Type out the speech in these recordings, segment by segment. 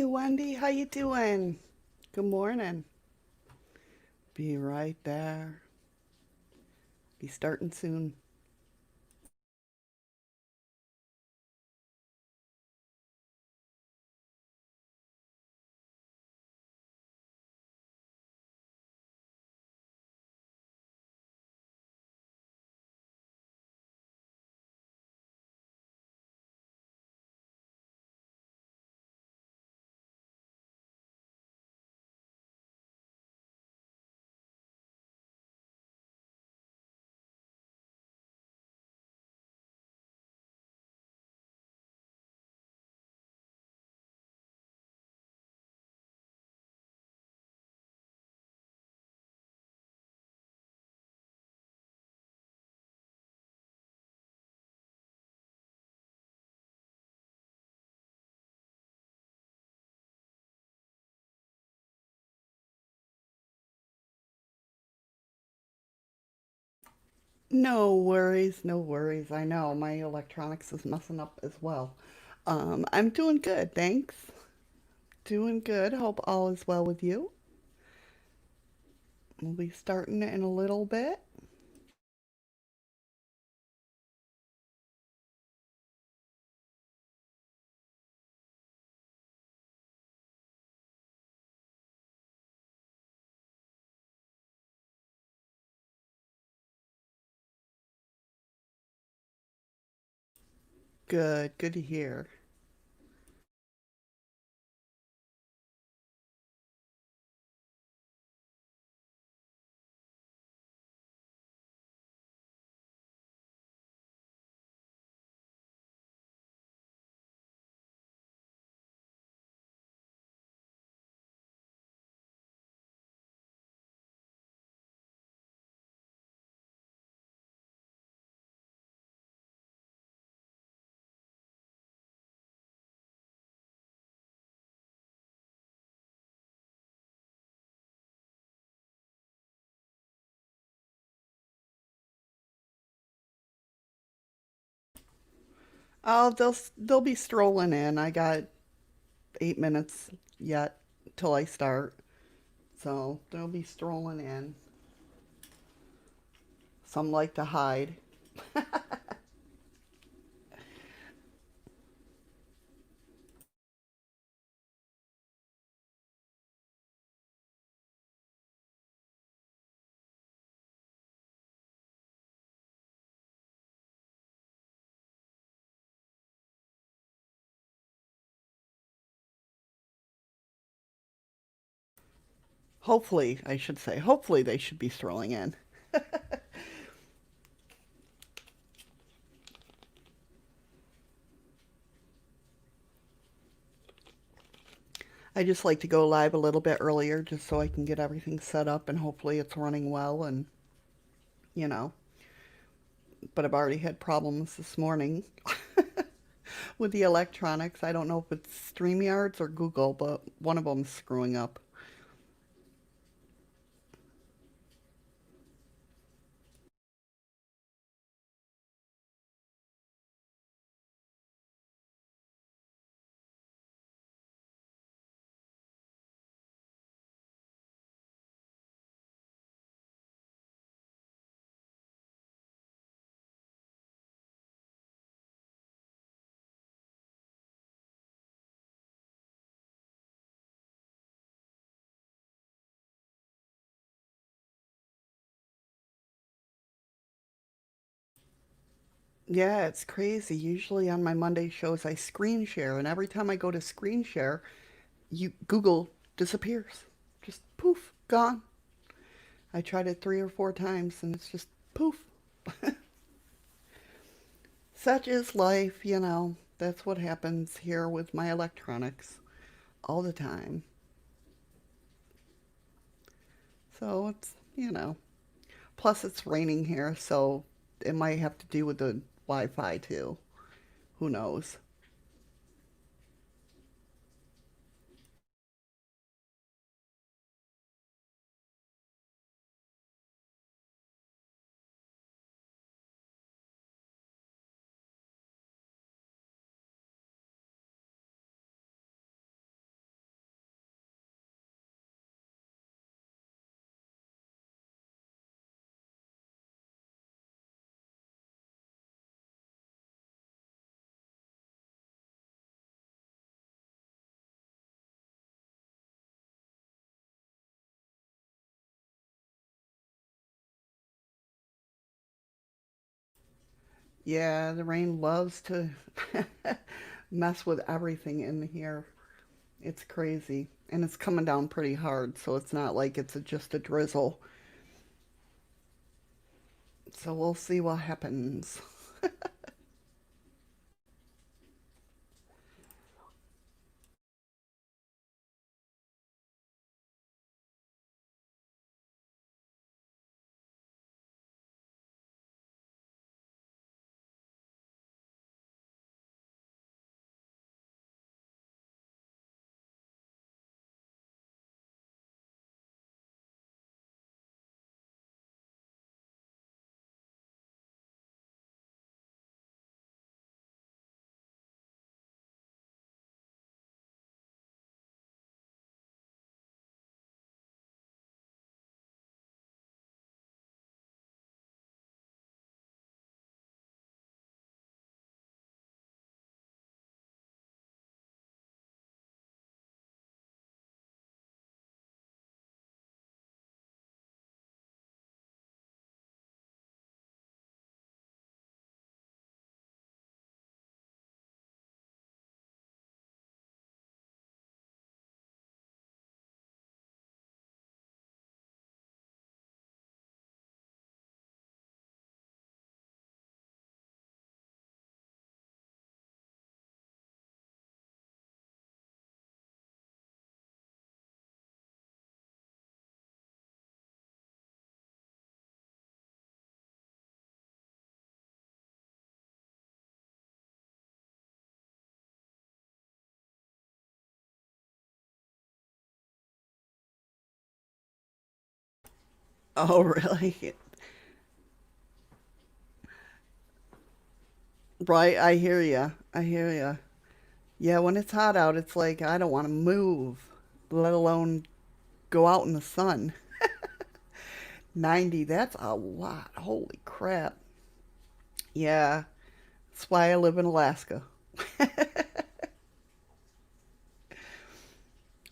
Wendy, how you doing? Good morning. Be right there. Be starting soon. No worries, no worries. I know my electronics is messing up as well. I'm doing good, thanks. Doing good. Hope all is well with you. We'll be starting in a little bit. Good, good to hear. Oh, they'll be strolling in. I got 8 minutes yet till I start, so they'll be strolling in. Some like to hide. Hopefully, I should say, hopefully they should be strolling in. I just like to go live a little bit earlier just so I can get everything set up and hopefully it's running well and, you know, but I've already had problems this morning with the electronics. I don't know if it's StreamYards or Google, but one of them's screwing up. Yeah, it's crazy. Usually on my Monday shows, I screen share, and every time I go to screen share, you Google disappears. Just poof, gone. I tried it 3 or 4 times, and it's just poof. Such is life, you know. That's what happens here with my electronics all the time. So it's, plus it's raining here, so it might have to do with the Wi Fi too. Who knows? Yeah, the rain loves to mess with everything in here. It's crazy. And it's coming down pretty hard, so it's not like it's just a drizzle. So we'll see what happens. Oh, really? Right, I hear ya. I hear ya. Yeah, when it's hot out, it's like I don't want to move, let alone go out in the sun. 90, that's a lot. Holy crap. Yeah, that's why I live in Alaska.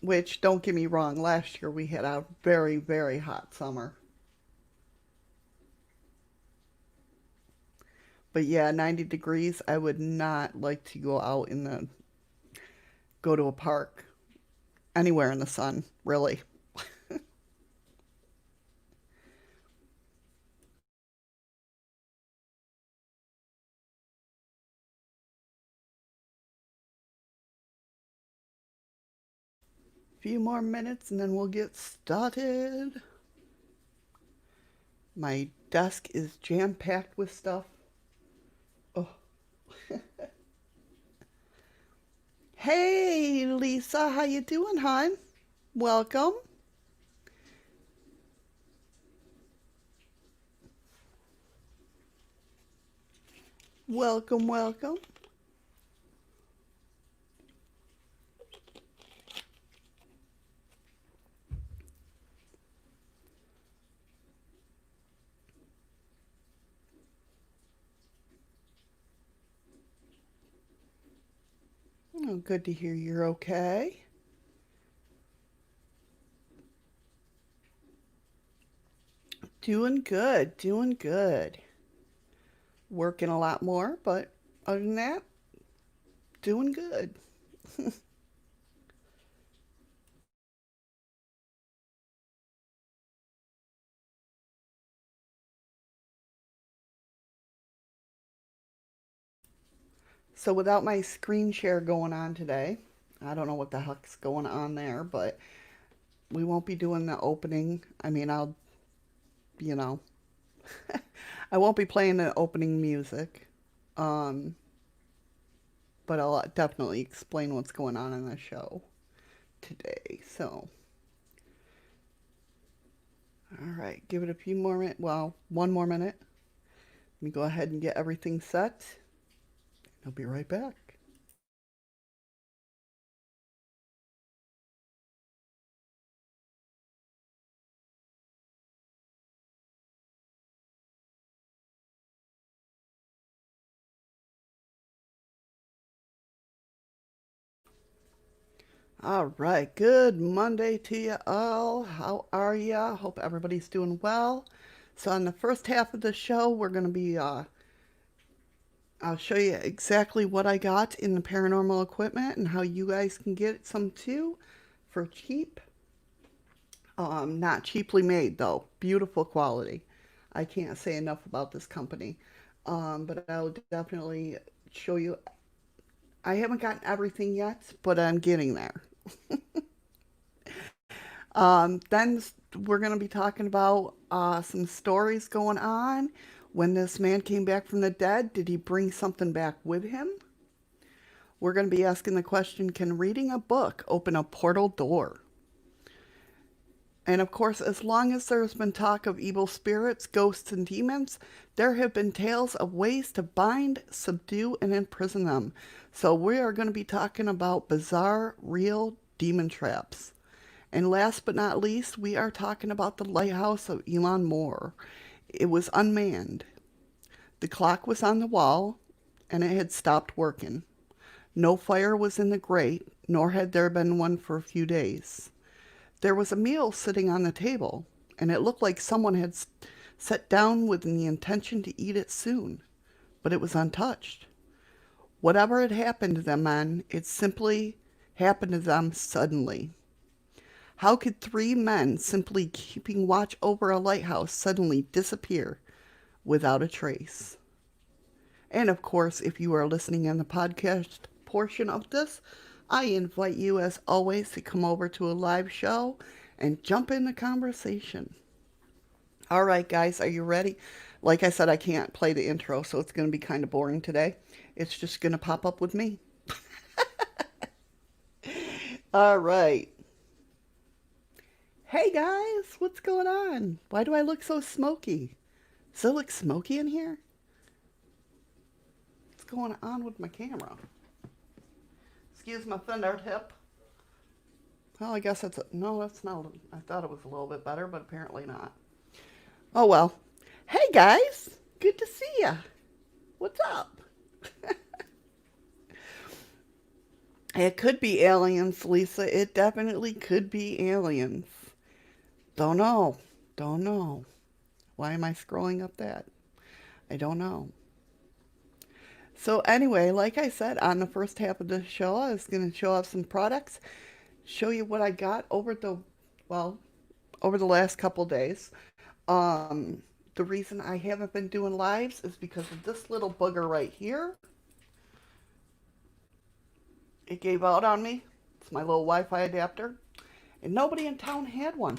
Which, don't get me wrong, last year we had a very, very hot summer. But yeah, 90 degrees, I would not like to go out in the, go to a park, anywhere in the sun, really. Few more minutes and then we'll get started. My desk is jam packed with stuff. Oh, hey Lisa, how you doing, hon? Welcome. Welcome, welcome. Oh, good to hear you're okay. Doing good, doing good. Working a lot more, but other than that, doing good. So without my screen share going on today, I don't know what the heck's going on there, but we won't be doing the opening. I mean, I'll, you know, I won't be playing the opening music, um, but I'll definitely explain what's going on in the show today. So, all right, give it a few more minutes. Well, one more minute. Let me go ahead and get everything set. I'll be right back. All right, good Monday to you all. How are ya? Hope everybody's doing well. So, in the first half of the show, we're going to be I'll show you exactly what I got in the paranormal equipment and how you guys can get some too for cheap. Not cheaply made though, beautiful quality. I can't say enough about this company. But I'll definitely show you. I haven't gotten everything yet, but I'm getting there. Then we're going to be talking about some stories going on. When this man came back from the dead, did he bring something back with him? We're going to be asking the question, can reading a book open a portal door? And of course, as long as there's been talk of evil spirits, ghosts, and demons, there have been tales of ways to bind, subdue, and imprison them. So we are going to be talking about bizarre, real demon traps. And last but not least, we are talking about the lighthouse of Eilean Mor. It was unmanned. The clock was on the wall, and it had stopped working. No fire was in the grate, nor had there been one for a few days. There was a meal sitting on the table, and it looked like someone had sat down with the intention to eat it soon, but it was untouched. Whatever had happened to them men, it simply happened to them suddenly. How could three men simply keeping watch over a lighthouse suddenly disappear without a trace? And of course, if you are listening on the podcast portion of this, I invite you, as always, to come over to a live show and jump in the conversation. All right, guys, are you ready? Like I said, I can't play the intro, so it's going to be kind of boring today. It's just going to pop up with me. All right. Hey, guys, what's going on? Why do I look so smoky? Does it look smoky in here? What's going on with my camera? Excuse my thunder tip. Well, I guess that's no, that's not. I thought it was a little bit better, but apparently not. Oh well. Hey guys, good to see ya. What's up? It could be aliens, Lisa. It definitely could be aliens. Don't know. Don't know. Why am I scrolling up that? I don't know. So anyway, like I said, on the first half of the show, I was going to show off some products, show you what I got well, over the last couple days. The reason I haven't been doing lives is because of this little booger right here. It gave out on me. It's my little Wi-Fi adapter. And nobody in town had one.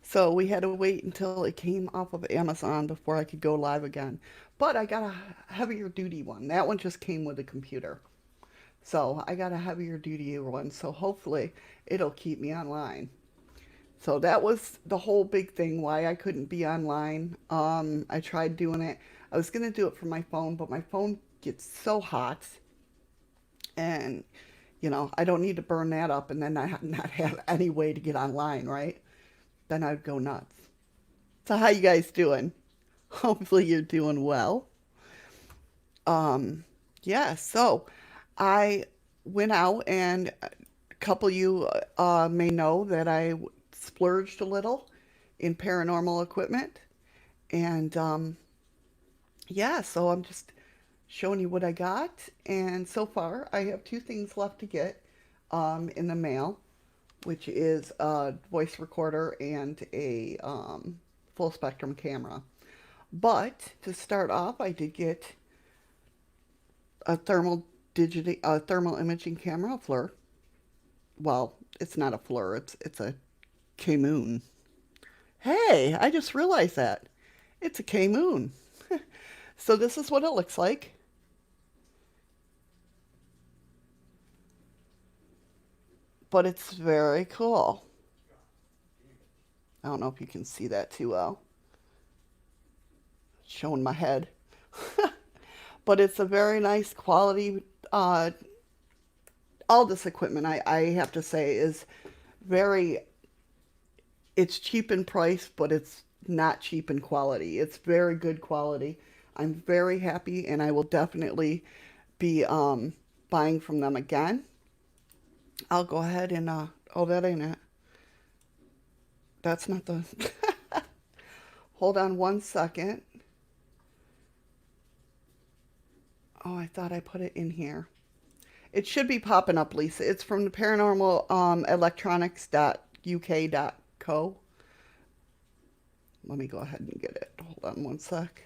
So we had to wait until it came off of Amazon before I could go live again. But I got a heavier duty one. That one just came with the computer. So I got a heavier duty one. So hopefully it'll keep me online. So that was the whole big thing why I couldn't be online. I tried doing it. I was going to do it from my phone, but my phone gets so hot. And, I don't need to burn that up and then not have any way to get online, right? Then I'd go nuts. So how you guys doing? Hopefully you're doing well. Yeah, so I went out and a couple of you may know that I splurged a little in paranormal equipment. And yeah, so I'm just showing you what I got. And so far, I have two things left to get in the mail, which is a voice recorder and a full spectrum camera. But to start off, I did get a thermal imaging camera, a FLIR. Well, it's not a FLIR, it's a K-Moon. Hey, I just realized that. It's a K-Moon. So this is what it looks like. But it's very cool. I don't know if you can see that too well. Showing my head. But it's a very nice quality. All this equipment, I have to say, is very, it's cheap in price, but it's not cheap in quality. It's very good quality. I'm very happy, and I will definitely be buying from them again. I'll go ahead and, oh, that ain't it. That's not the, hold on one second. Oh, I thought I put it in here. It should be popping up, Lisa. It's from the paranormal electronics.uk.co. Let me go ahead and get it. Hold on one sec.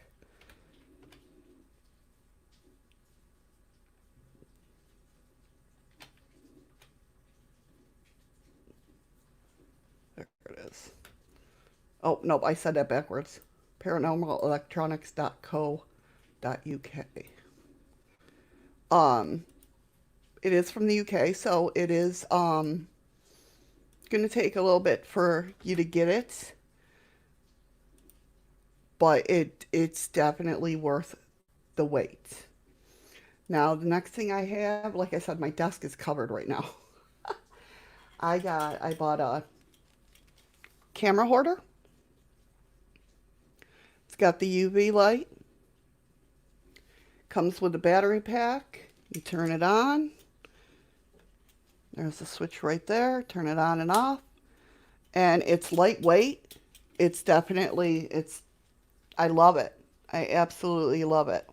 There it is. Oh, nope, I said that backwards. Paranormalelectronics.co.uk. Um, it is from the UK, so it is going to take a little bit for you to get it, but it's definitely worth the wait. Now, the next thing I have, like I said, my desk is covered right now. I bought a camera holder. It's got the UV light. Comes with a battery pack. You turn it on. There's a switch right there. Turn it on and off. And it's lightweight. I love it. I absolutely love it.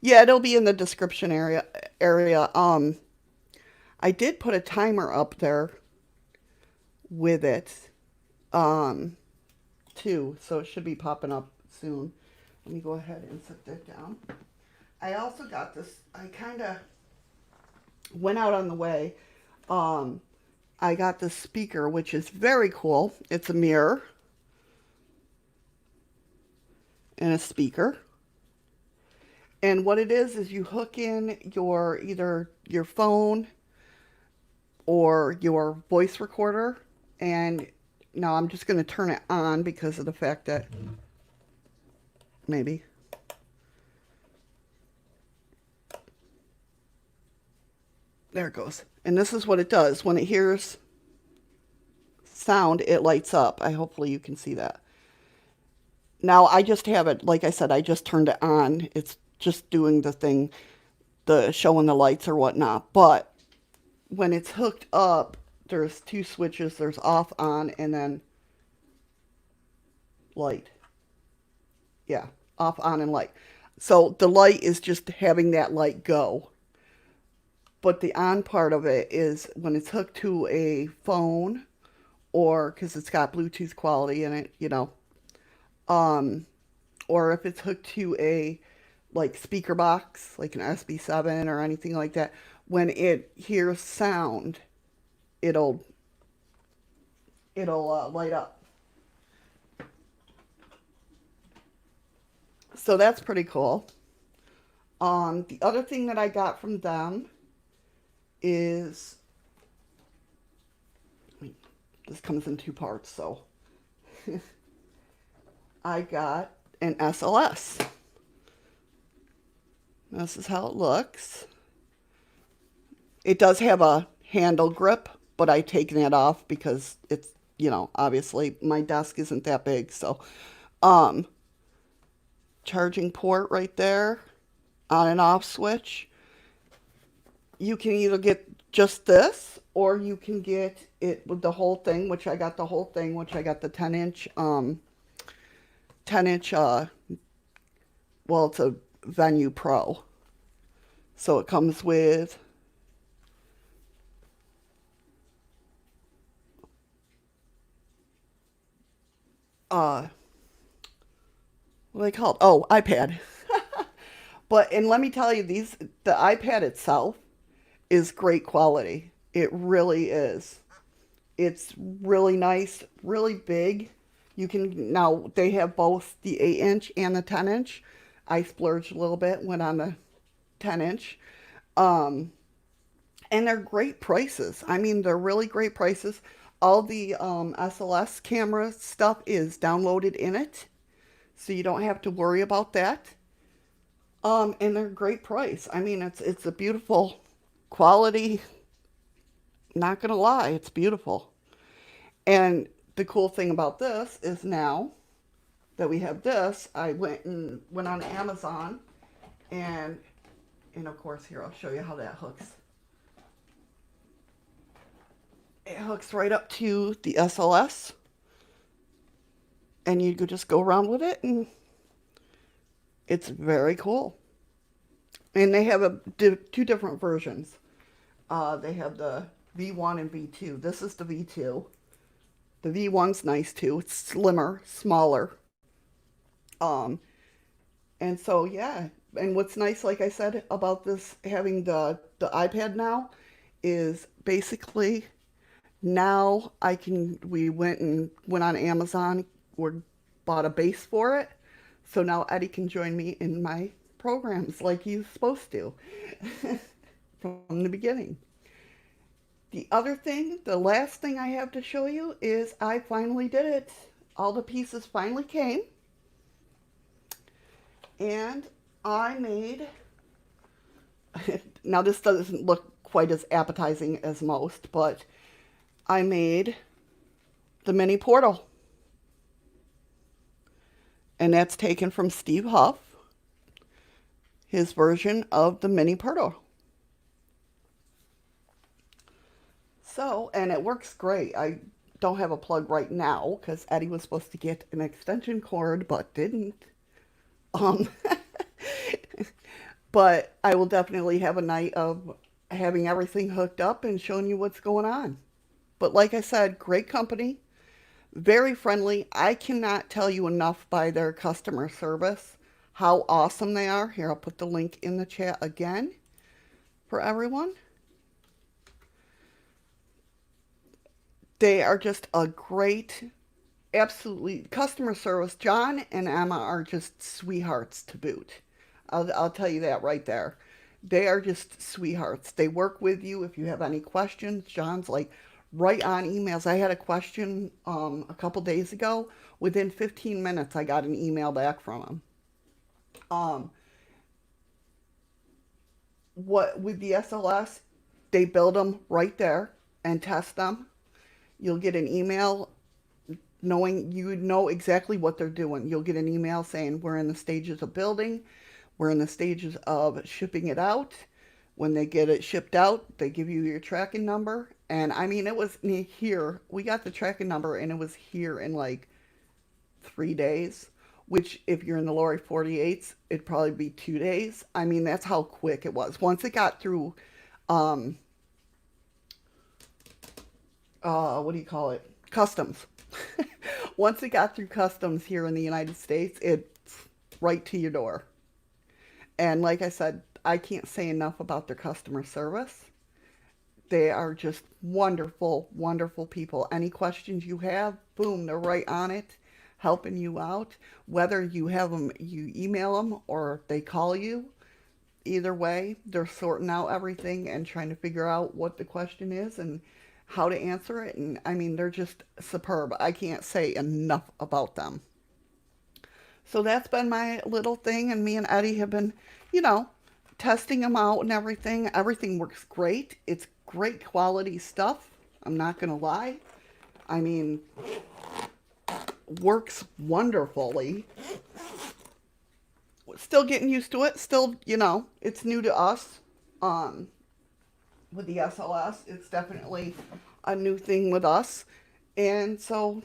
Yeah, it'll be in the description area. I did put a timer up there with it, um, too, so it should be popping up soon. Let me go ahead and set that down. I also got this. I kind of went out on the way. Um, I got this speaker, which is very cool. It's a mirror and a speaker. And what it is you hook in either your phone or your voice recorder. And now I'm just going to turn it on because of the fact that maybe. There it goes. And this is what it does. When it hears sound, it lights up. Hopefully you can see that. Now I just have it, like I said, I just turned it on. It's just doing the thing, the showing the lights or whatnot. But when it's hooked up, there's two switches. There's off, on, and then light. Yeah, off, on, and light. So the light is just having that light go. But the on part of it is when it's hooked to a phone or because it's got Bluetooth quality in it, um, or if it's hooked to a like speaker box, like an SB7 or anything like that, when it hears sound, it'll light up. So that's pretty cool. The other thing that I got from them is this comes in two parts, so I got an SLS. This is how it looks. It does have a handle grip, but I've taken it off because it's, obviously my desk isn't that big. So, um, charging port right there, on and off switch. You can either get just this or you can get it with the whole thing, which I got the whole thing, which I got the 10-inch, 10-inch, well, it's a Venue Pro. So it comes with what are they called? Oh, iPad. And let me tell you, the iPad itself is great quality. It really is. It's really nice, really big. Now they have both the 8-inch and the 10-inch. I splurged a little bit, went on the 10-inch. Um, and they're great prices. I mean, they're really great prices. All the SLS camera stuff is downloaded in it, so you don't have to worry about that. And they're great price. I mean, it's a beautiful quality. Not gonna lie, it's beautiful. And the cool thing about this is now that we have this, I went on Amazon and of course here I'll show you how that hooks. It hooks right up to the SLS, and you could just go around with it and It's very cool. And they have two different versions. They have the V1 and V2. This is the V2. The V1's nice too. It's slimmer, smaller. Um, and so yeah. And what's nice, like I said, about this having the iPad now is basically now I can. We went on Amazon. We bought a base for it. So now Eddie can join me in my programs like he's supposed to from the beginning. The other thing, the last thing I have to show you is I finally did it. All the pieces finally came. And I made, now this doesn't look quite as appetizing as most, but I made the mini portal. And that's taken from Steve Huff, his version of the mini portal. So, and it works great. I don't have a plug right now because Eddie was supposed to get an extension cord but didn't. Um, but I will definitely have a night of having everything hooked up and showing you what's going on. But like I said, great company, very friendly. I cannot tell you enough by their customer service how awesome they are. Here, I'll put the link in the chat again for everyone. They are just a great, absolutely customer service. John and Emma are just sweethearts to boot. I'll tell you that right there. They are just sweethearts. They work with you if you have any questions. John's like right on emails. I had a question a couple days ago. Within 15 minutes, I got an email back from him. Um, what with the SLS, they build them right there and test them. You'll get an email knowing you know exactly what they're doing. You'll get an email saying we're in the stages of building, we're in the stages of shipping it out. When they get it shipped out, they give you your tracking number. And I mean, it was here. We got the tracking number and it was here in like 3 days, which if you're in the lower 48s, it'd probably be 2 days. I mean, that's how quick it was. Once it got through, um, what do you call it? Customs. Once it got through customs here in the United States, it's right to your door. And like I said, I can't say enough about their customer service. They are just wonderful, wonderful people. Any questions you have, boom, they're right on it, helping you out. Whether you have them, you email them or they call you, either way, they're sorting out everything and trying to figure out what the question is and how to answer it. And I mean, they're just superb. I can't say enough about them. So that's been my little thing. And me and Eddie have been, you know, testing them out and everything. Everything works great. It's great quality stuff. I'm not going to lie. I mean, works wonderfully. Still getting used to it. Still, you know, it's new to us. Um, with the SLS, it's definitely a new thing with us. And so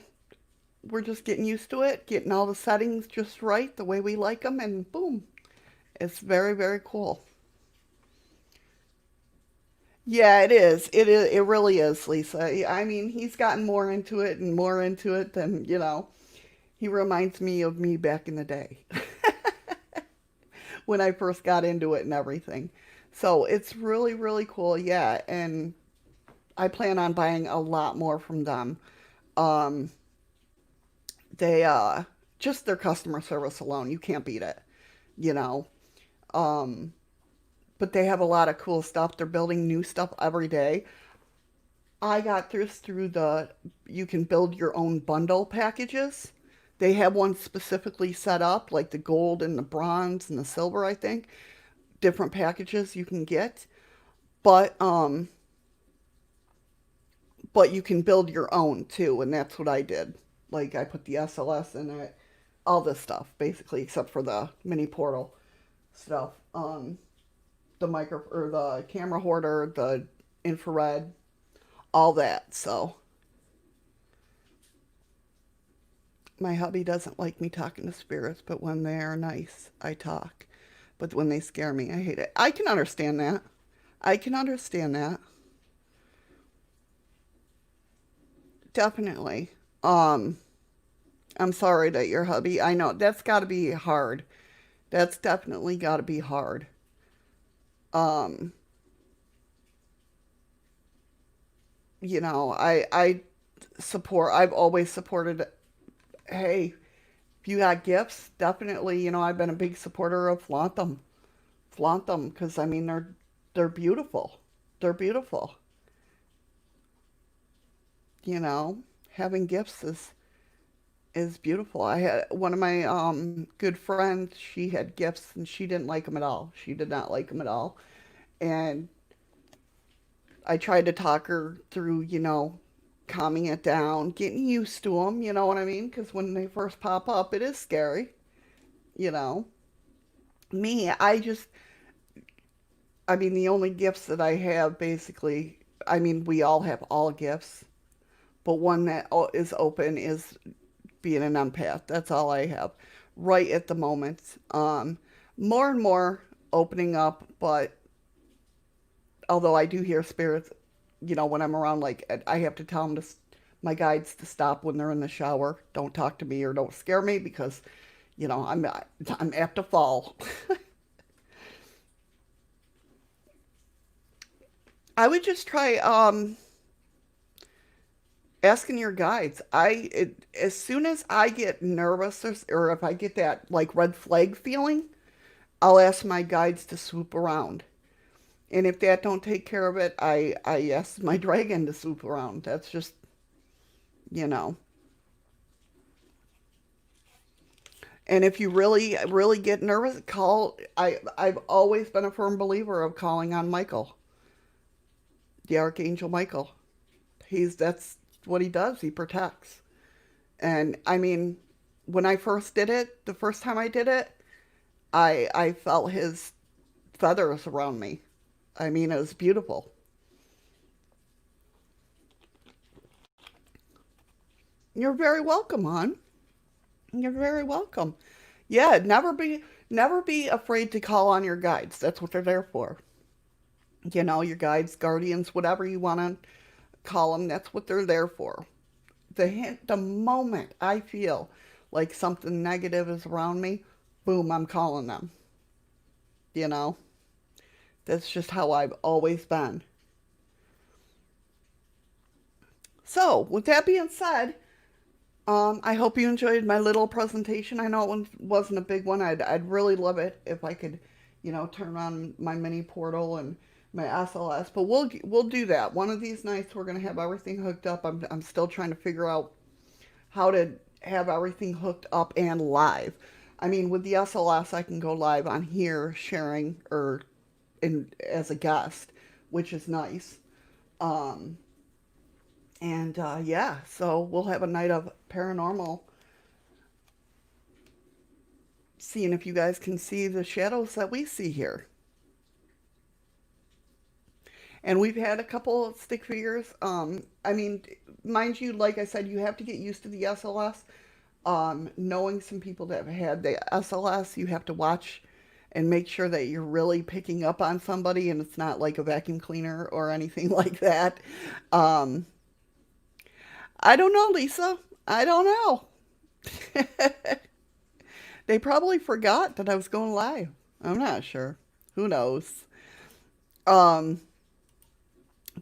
we're just getting used to it, getting all the settings just right, the way we like them, and boom. It's very, very cool. Yeah, it is. It is. It really is, Lisa. I mean, he's gotten more into it and more into it than, you know. He reminds me of me back in the day when I first got into it and everything. So it's really, really cool. Yeah, and I plan on buying a lot more from them. Um, they just their customer service alone, you can't beat it, you know. Um, but they have a lot of cool stuff. They're building new stuff every day. I got this through the you can build your own bundle packages. They have one specifically set up, like the gold and the bronze and the silver, I think. Different packages you can get. But but you can build your own too, and that's what I did. Like I put the SLS in it, all this stuff basically, except for the mini portal stuff. The micro or the camera hoarder, the infrared, all that. So My hubby doesn't like me talking to spirits, but when they are nice, I talk. But when they scare me, I hate it. I can understand that. I can understand that. Definitely. Um, I'm sorry that your hubby, I know that's got to be hard. That's definitely got to be hard. Um, I support, I've always supported, hey, if you got gifts, definitely, I've been a big supporter of flaunt them. Flaunt them because I mean they're beautiful. They're beautiful. You know, having gifts is beautiful. I had one of my good friends. She had gifts and she didn't like them at all. She did not like them at all. And I tried to talk her through, calming it down, getting used to them. You know what I mean? Because when they first pop up, it is scary. You know, me, I mean, the only gifts that I have basically, I mean, we all have all gifts, but one that is open is being an empath. That's all I have right at the moment. More and more opening up, but although I do hear spirits, when I'm around, like I have to tell them my guides to stop when they're in the shower. Don't talk to me or don't scare me because, I'm apt to fall. I would just try asking your guides. As soon as I get nervous or if I get that like red flag feeling, I'll ask my guides to swoop around. And if that don't take care of it, I ask my dragon to swoop around. That's just, you know. And if you really, really get nervous, I've always been a firm believer of calling on Michael, the Archangel Michael. That's what he does. He protects. And I mean, when I first did it, the first time I did it, I felt his feathers around me. I mean, it was beautiful. You're very welcome, hon. You're very welcome. Yeah, never be afraid to call on your guides. That's what they're there for. Your guides, guardians, whatever you want to call them, that's what they're there for. The moment I feel like something negative is around me, boom, I'm calling them. You know, that's just how I've always been. So, with that being said, I hope you enjoyed my little presentation. I know it wasn't a big one. I'd really love it if I could, turn on my mini portal and my SLS. But we'll do that. One of these nights we're gonna have everything hooked up. I'm still trying to figure out how to have everything hooked up and live. I mean, with the SLS, I can go live on here sharing or in as a guest, which is nice. Um, and yeah, so we'll have a night of paranormal, seeing if you guys can see the shadows that we see here. And we've had a couple of stick figures. I mean, mind you, like I said, you have to get used to the SLS. Knowing some people that have had the SLS, you have to watch and make sure that you're really picking up on somebody and it's not like a vacuum cleaner or anything like that. Um, I don't know, Lisa. I don't know. They probably forgot that I was going live. I'm not sure. Who knows? Um,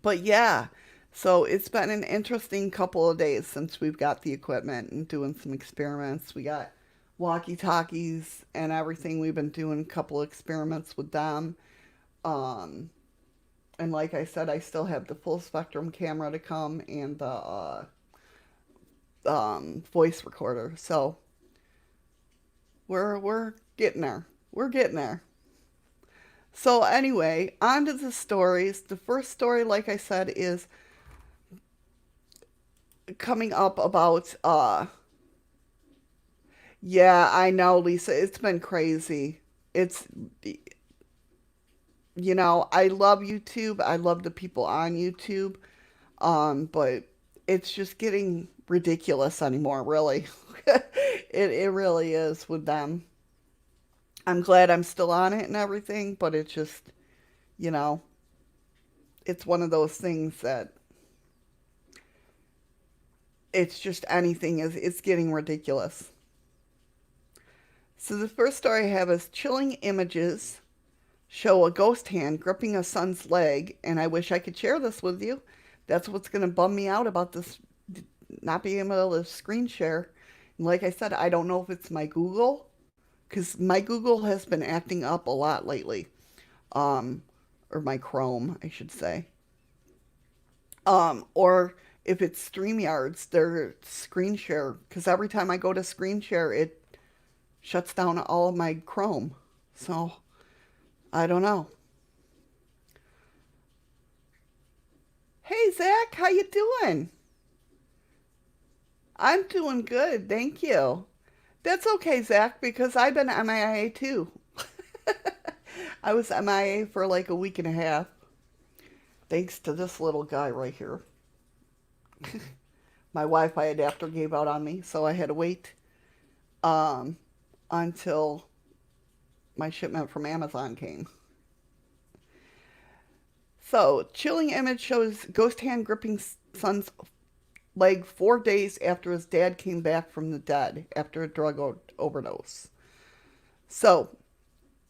but yeah, so it's been an interesting couple of days since we've got the equipment and doing some experiments. We got walkie talkies and everything. We've been doing a couple of experiments with them. Um, and like I said, I still have the full spectrum camera to come and the voice recorder. So we're getting there. We're getting there. So anyway, on to the stories. The first story, like I said, is coming up about yeah, I know, Lisa. It's been crazy. It's I love YouTube. I love the people on YouTube. But it's just getting ridiculous anymore, really. It really is with them. I'm glad I'm still on it and everything, but it's just, you know, it's one of those things that it's just anything is it's getting ridiculous. So the first story I have is chilling images show a ghost hand gripping a son's leg, and I wish I could share this with you. That's what's going to bum me out about this not being able to screen share. And like I said, I don't know if it's my Google, because my Google has been acting up a lot lately. Um, or my Chrome, I should say. Or if it's StreamYards, their screen share, because every time I go to screen share, it shuts down all of my Chrome. So I don't know. Hey Zach, how you doing? I'm doing good, thank you. That's okay, Zach, because I've been MIA too. I was MIA for like a week and a half, thanks to this little guy right here. My Wi-Fi adapter gave out on me, so I had to wait um, until my shipment from Amazon came. So, chilling image shows ghost hand gripping son's leg 4 days after his dad came back from the dead after a drug overdose. So,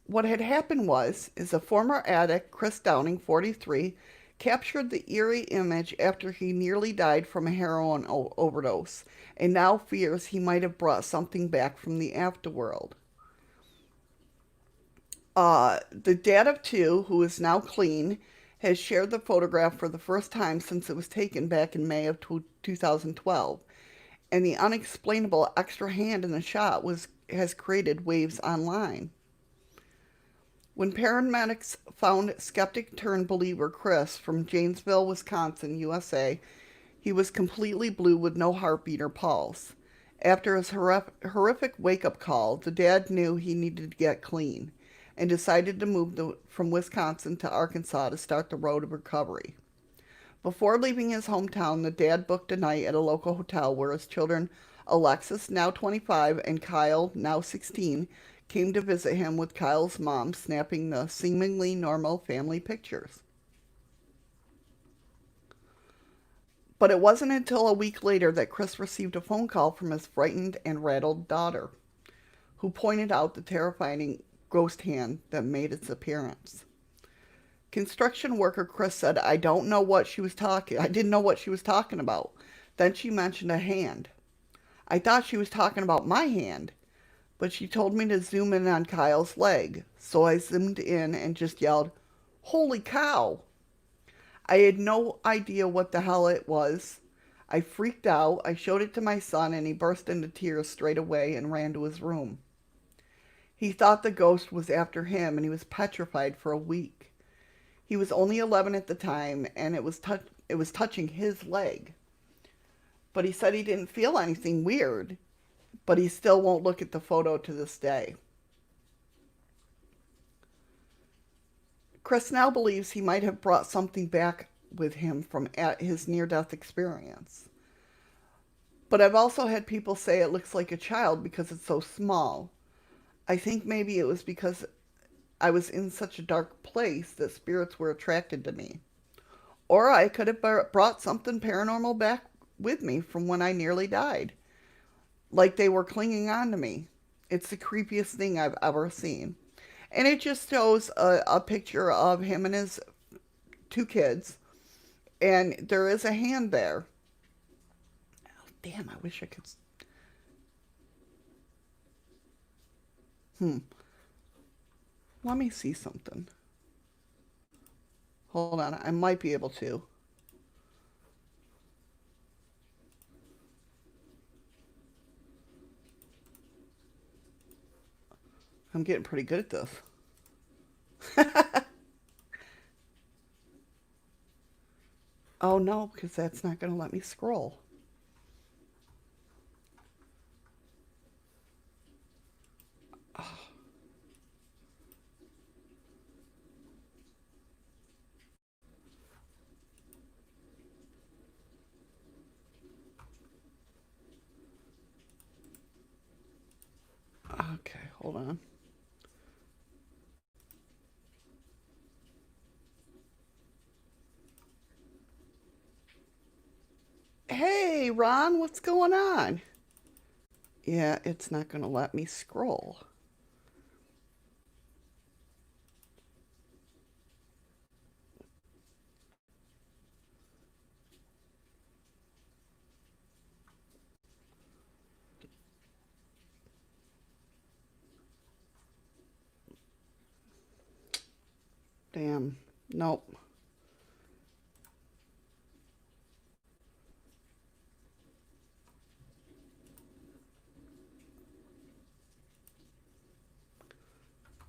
what had happened is a former addict, Chris Downing, 43, captured the eerie image after he nearly died from a heroin overdose, and now fears he might have brought something back from the afterworld. The dad of two, who is now clean, has shared the photograph for the first time since it was taken back in May of 2012, and the unexplainable extra hand in the shot has created waves online. When paramedics found skeptic turned believer Chris from Janesville, Wisconsin, USA, he was completely blue with no heartbeat or pulse. After his horrific wake up call, the dad knew he needed to get clean and decided to move from Wisconsin to Arkansas to start the road of recovery. Before leaving his hometown, the dad booked a night at a local hotel where his children, Alexis, now 25, and Kyle, now 16, came to visit him, with Kyle's mom snapping the seemingly normal family pictures. But it wasn't until a week later that Chris received a phone call from his frightened and rattled daughter, who pointed out the terrifying ghost hand that made its appearance. Construction worker Chris said, I didn't know what she was talking about. Then she mentioned a hand. I thought she was talking about my hand, but she told me to zoom in on Kyle's leg. So I zoomed in and just yelled, Holy cow! I had no idea what the hell it was. I freaked out. I showed it to my son, and he burst into tears straight away and ran to his room. He thought the ghost was after him, and he was petrified for a week. He was only 11 at the time, and it was touching his leg. But he said he didn't feel anything weird, but he still won't look at the photo to this day. Chris now believes he might have brought something back with him from his near-death experience. But I've also had people say it looks like a child because it's so small. I think maybe it was because I was in such a dark place that spirits were attracted to me. Or I could have brought something paranormal back with me from when I nearly died. Like they were clinging on to me. It's the creepiest thing I've ever seen. And it just shows a picture of him and his two kids. And there is a hand there. Oh, damn, I wish I could. Let me see something. Hold on, I might be able to. I'm getting pretty good at this. Oh no, because that's not going to let me scroll. Oh. hold on. Hey, Ron, what's going on? Yeah, it's not going to let me scroll. Damn. Nope.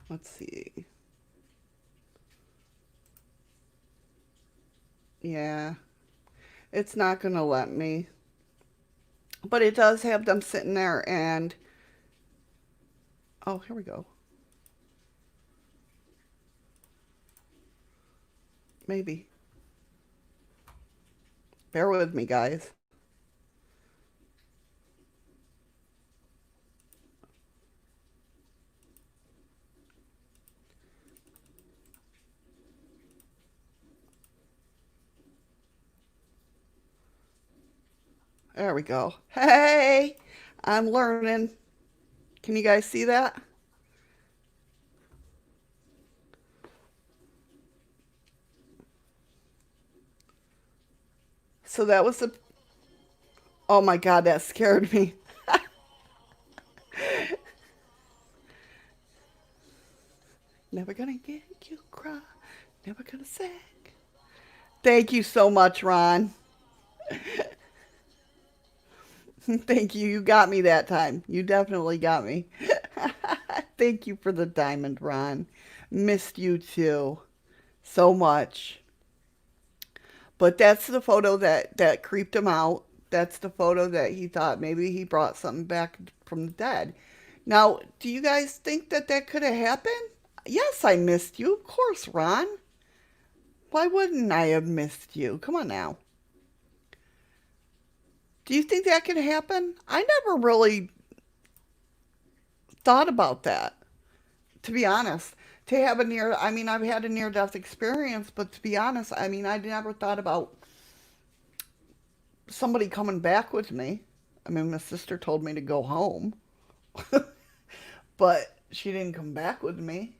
Let's see. Yeah, it's not going to let me. But it does have them sitting there and. Oh, here we go. Maybe. Bear with me, guys. There we go. Hey, I'm learning. Can you guys see that? So that was the. Oh my God, that scared me. Never gonna get you cry. Never gonna say. Thank you so much, Ron. Thank you. You got me that time. You definitely got me. Thank you for the diamond, Ron. Missed you too. So much. But that's the photo that creeped him out. That's the photo that he thought maybe he brought something back from the dead. Now, do you guys think that that could have happened? Yes, I missed you. Of course, Ron. Why wouldn't I have missed you? Come on now. Do you think that could happen? I never really thought about that, to be honest. To have a near, I mean, I've had a near death experience, but to be honest, I mean, I never thought about somebody coming back with me. I mean, my sister told me to go home, but she didn't come back with me.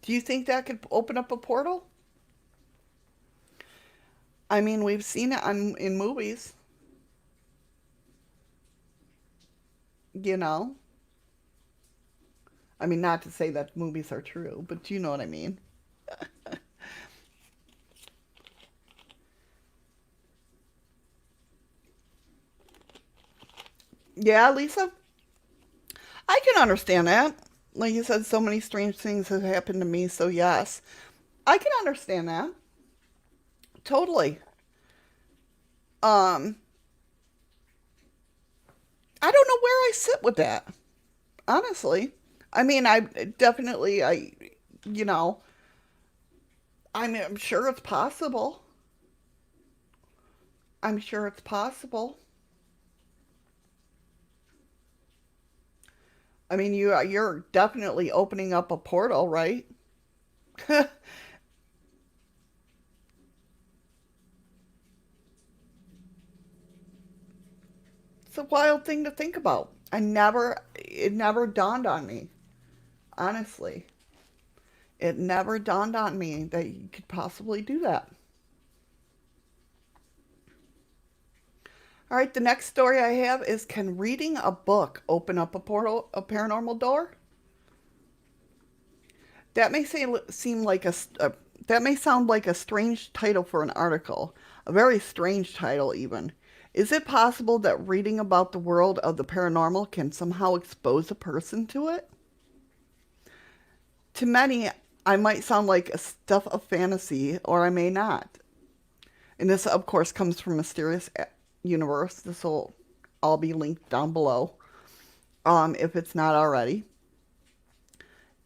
Do you think that could open up a portal? I mean, we've seen it in movies, you know? I mean, not to say that movies are true, but you know what I mean. Yeah, Lisa, I can understand that. Like you said, so many strange things have happened to me, so yes, I can understand that. Totally. Um, I don't know where I sit with that, honestly. I mean, I definitely, you know, I'm sure it's possible. I'm sure it's possible. I mean, you're definitely opening up a portal, right? It's a wild thing to think about. It never dawned on me, honestly. It never dawned on me that you could possibly do that. All right, the next story I have is, can reading a book open up a portal, a paranormal door? That may seem like that may sound like a strange title for an article, a very strange title even. Is it possible that reading about the world of the paranormal can somehow expose a person to it? To many, I might sound like a stuff of fantasy, or I may not. And this, of course, comes from Mysterious Universe. This will all be linked down below, if it's not already.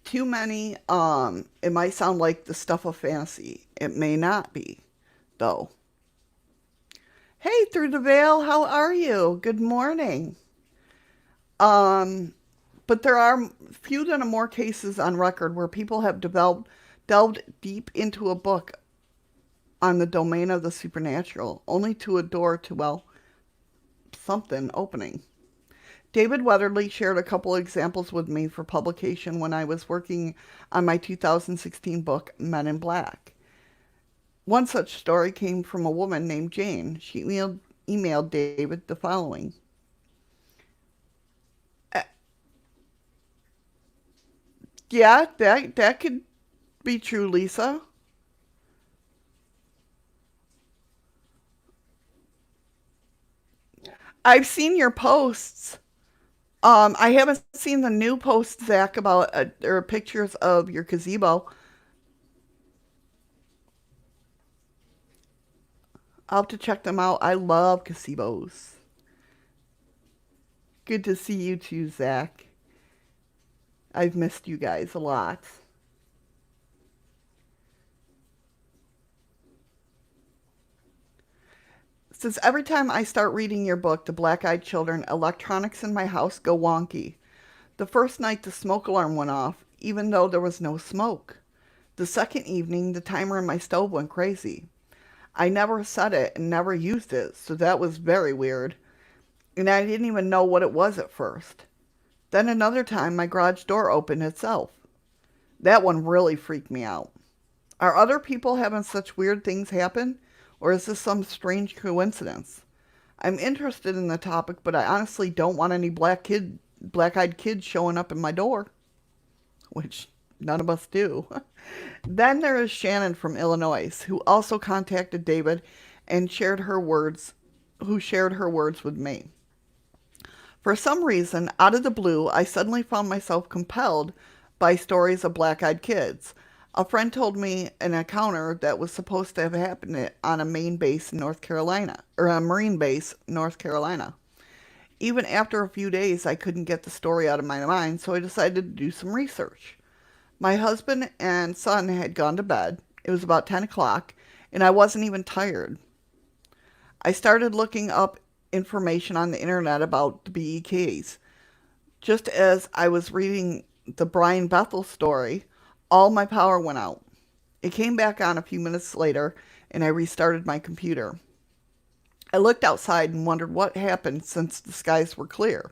Too many, it might sound like the stuff of fantasy. It may not be, though. Hey, Through the Veil, how are you? Good morning. Um, But there are few to more cases on record where people have delved deep into a book on the domain of the supernatural, only to a door to, well, something opening. David Weatherly shared a couple examples with me for publication when I was working on my 2016 book, Men in Black. One such story came from a woman named Jane. She emailed David the following. Uh, yeah, that could be true, Lisa. I've seen your posts. I haven't seen the new post, Zach, about or pictures of your gazebo. I'll have to check them out. I love gazebos. Good to see you too, Zach. I've missed you guys a lot. Since every time I start reading your book, The Black-Eyed Children, electronics in my house go wonky. The first night the smoke alarm went off, even though there was no smoke. The second evening, the timer in my stove went crazy. I never set it and never used it, so that was very weird. And I didn't even know what it was at first. Then another time, my garage door opened itself. That one really freaked me out. Are other people having such weird things happen? Or is this some strange coincidence? I'm interested in the topic, but I honestly don't want any black-eyed kids showing up in my door. Which none of us do. Then there is Shannon from Illinois, who also contacted David and who shared her words with me. For some reason, out of the blue, I suddenly found myself compelled by stories of black-eyed kids. A friend told me an encounter that was supposed to have happened on a Marine base in North Carolina, or a Marine base, North Carolina. Even after a few days, I couldn't get the story out of my mind, so I decided to do some research. My husband and son had gone to bed. It was about 10 o'clock, and I wasn't even tired. I started looking up information on the internet about the BEKs. Just as I was reading the Brian Bethel story, all my power went out. It came back on a few minutes later, and I restarted my computer. I looked outside and wondered what happened since the skies were clear.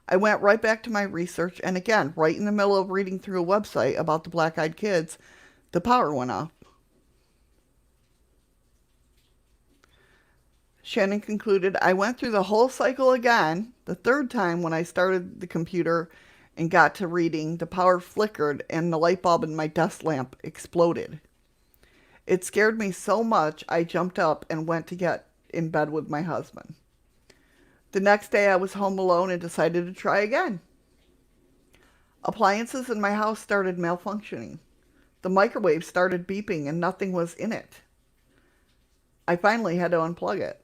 I went right back to my research, and again, right in the middle of reading through a website about the black-eyed kids, the power went off. Shannon concluded, I went through the whole cycle again. The third time when I started the computer and got to reading, the power flickered and the light bulb in my desk lamp exploded. It scared me so much I jumped up and went to get in bed with my husband. The next day I was home alone and decided to try again. Appliances in my house started malfunctioning. The microwave started beeping and nothing was in it. I finally had to unplug it.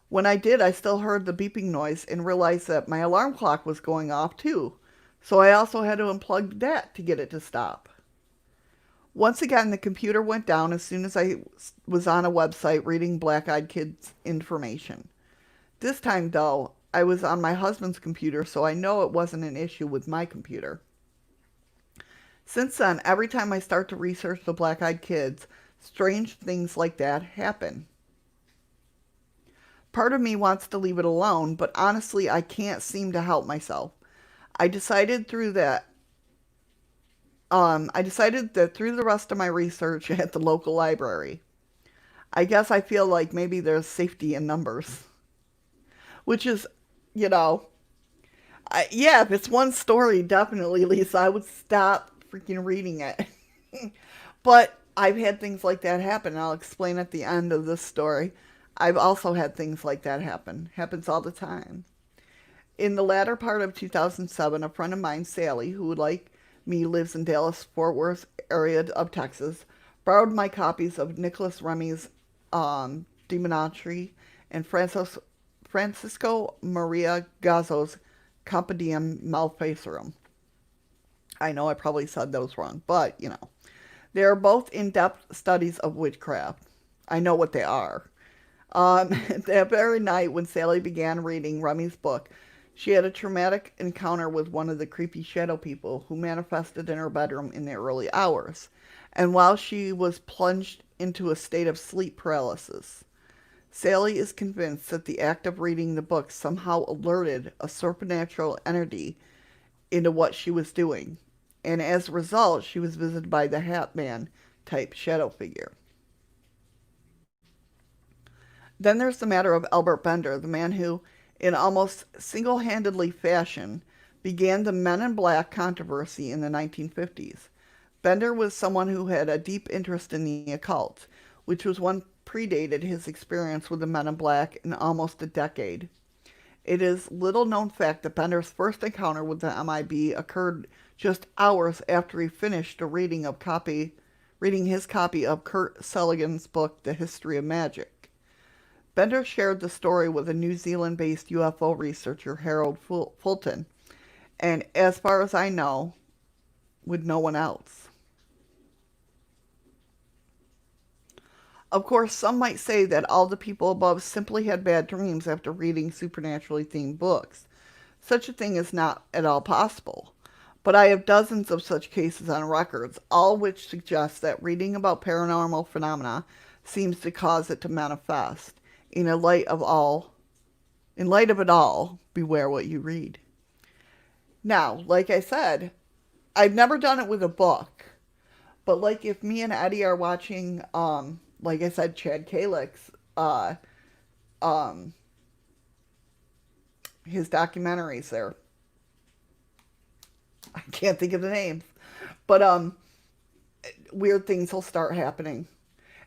When I did, I still heard the beeping noise and realized that my alarm clock was going off too, so I also had to unplug that to get it to stop. Once again, the computer went down as soon as I was on a website reading black-eyed kids information. This time, though, I was on my husband's computer, so I know it wasn't an issue with my computer. Since then, every time I start to research the black-eyed kids, strange things like that happen. Part of me wants to leave it alone, but honestly, I can't seem to help myself. I decided that through the rest of my research at the local library, I guess I feel like maybe there's safety in numbers. Which is, you know, yeah, if it's one story, definitely, Lisa, I would stop freaking reading it. But I've had things like that happen, and I'll explain at the end of this story. I've also had things like that happen. Happens all the time. In the latter part of 2007, a friend of mine, Sally, who like me lives in Dallas-Fort Worth area of Texas, borrowed my copies of Nicholas Remy's Demonatry and Francisco Maria Gazzo's Compendium Malfacerum. I know I probably said those wrong, but, you know. They are both in-depth studies of witchcraft. I know what they are. That very night when Sally began reading Remy's book, She had a traumatic encounter with one of the creepy shadow people who manifested in her bedroom in the early hours, and while she was plunged into a state of sleep paralysis. Sally is convinced that the act of reading the book somehow alerted a supernatural entity into what she was doing, and as a result, she was visited by the Hat Man type shadow figure. Then there's the matter of Albert Bender, the man who, in almost single handedly fashion, began the Men in Black controversy in the 1950s. Bender was someone who had a deep interest in the occult, which was one predated his experience with the Men in Black in almost a decade. It is little known fact that Bender's first encounter with the MIB occurred just hours after he finished reading his copy of Kurt Seligman's book, The History of Magic. Bender shared the story with a New Zealand-based UFO researcher, Harold Fulton, and as far as I know, with no one else. Of course, some might say that all the people above simply had bad dreams after reading supernaturally themed books. Such a thing is not at all possible. But I have dozens of such cases on records, all which suggest that reading about paranormal phenomena seems to cause it to manifest. In light of it all, beware what you read. Now, like I said, I've never done it with a book, but like if me and Eddie are watching, like I said, Chad Kalick's, um, his documentaries there. I can't think of the names, but weird things will start happening.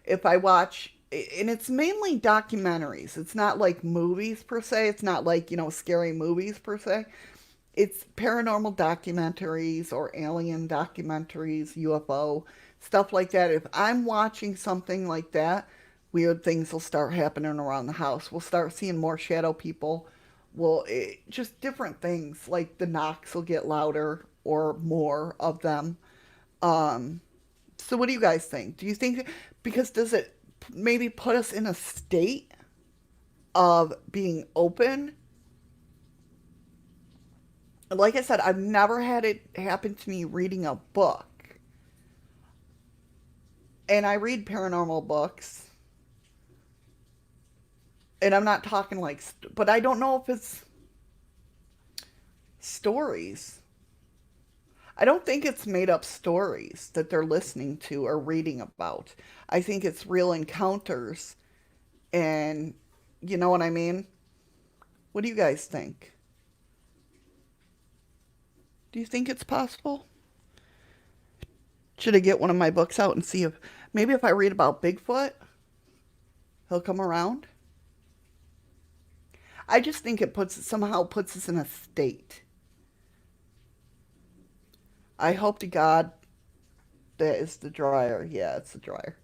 If I watch, and it's mainly documentaries. It's not like movies per se. It's not like, scary movies per se. It's paranormal documentaries or alien documentaries, UFO, stuff like that. If I'm watching something like that, weird things will start happening around the house. We'll start seeing more shadow people. Just different things. Like the knocks will get louder or more of them. Um, so what do you guys think? Do you think, because does it maybe put us in a state of being open? Like I said, I've never had it happen to me reading a book. And I read paranormal books. And I'm not talking like, but I don't know if it's stories. I don't think it's made up stories that they're listening to or reading about. I think it's real encounters. And you know what I mean? What do you guys think? Do you think it's possible? Should I get one of my books out and see if maybe if I read about Bigfoot, he'll come around? I just think somehow puts us in a state. I hope to God that is the dryer. Yeah, it's the dryer.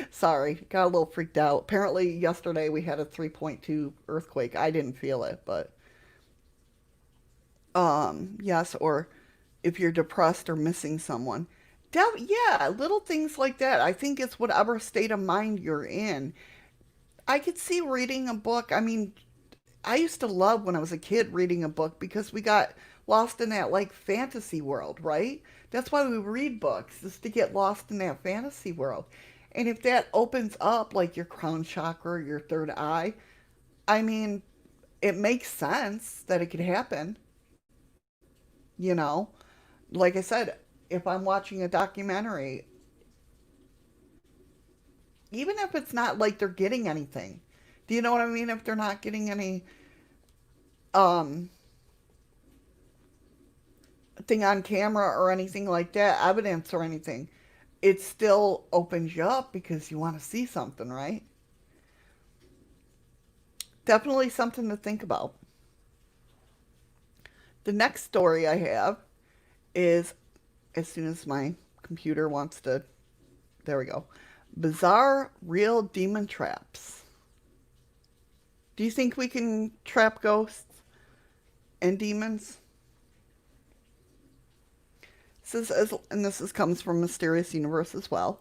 Sorry, got a little freaked out. Apparently, yesterday we had a 3.2 earthquake. I didn't feel it, but yes, or if you're depressed or missing someone. Yeah, little things like that. I think it's whatever state of mind you're in. I could see reading a book. I mean, I used to love when I was a kid reading a book because we got lost in that like fantasy world, right? That's why we read books, is to get lost in that fantasy world. And if that opens up like your crown chakra, your third eye, I mean, it makes sense that it could happen, you know? Like I said, if I'm watching a documentary, even if it's not like they're getting anything, do you know what I mean? If they're not getting any um thing on camera or anything like that, evidence or anything, it still opens you up because you want to see something, right? Definitely something to think about. The next story I have is, as soon as my computer wants to, there we go. Bizarre real demon traps. Do you think we can trap ghosts and demons? And this comes from Mysterious Universe as well.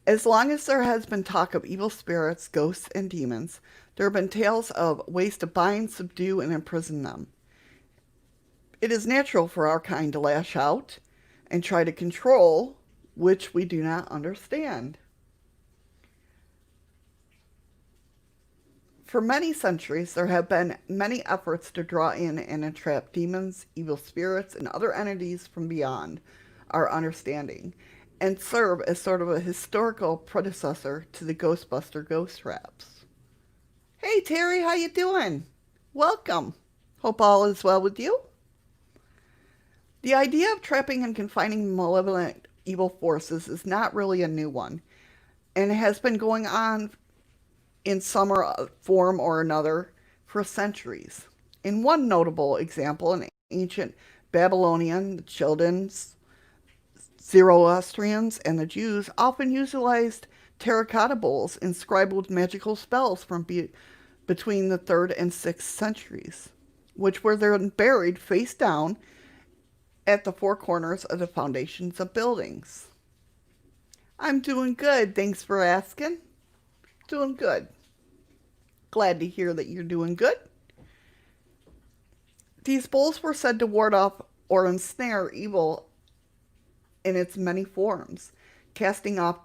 As long as there has been talk of evil spirits, ghosts, and demons, there have been tales of ways to bind, subdue, and imprison them. It is natural for our kind to lash out and try to control which we do not understand. For many centuries, there have been many efforts to draw in and entrap demons, evil spirits, and other entities from beyond our understanding, and serve as sort of a historical predecessor to the Ghostbuster ghost traps. Hey Terry, how you doing? Welcome. Hope all is well with you. The idea of trapping and confining malevolent evil forces is not really a new one, and it has been going on in some form or another for centuries. In one notable example, in ancient Babylonian, the Chaldeans, Zoroastrians, and the Jews often utilized terracotta bowls inscribed with magical spells from between the 3rd and 6th centuries, which were then buried face down at the four corners of the foundations of buildings. I'm doing good. Thanks for asking. Doing good. Glad to hear that you're doing good. These bowls were said to ward off or ensnare evil in its many forms, casting off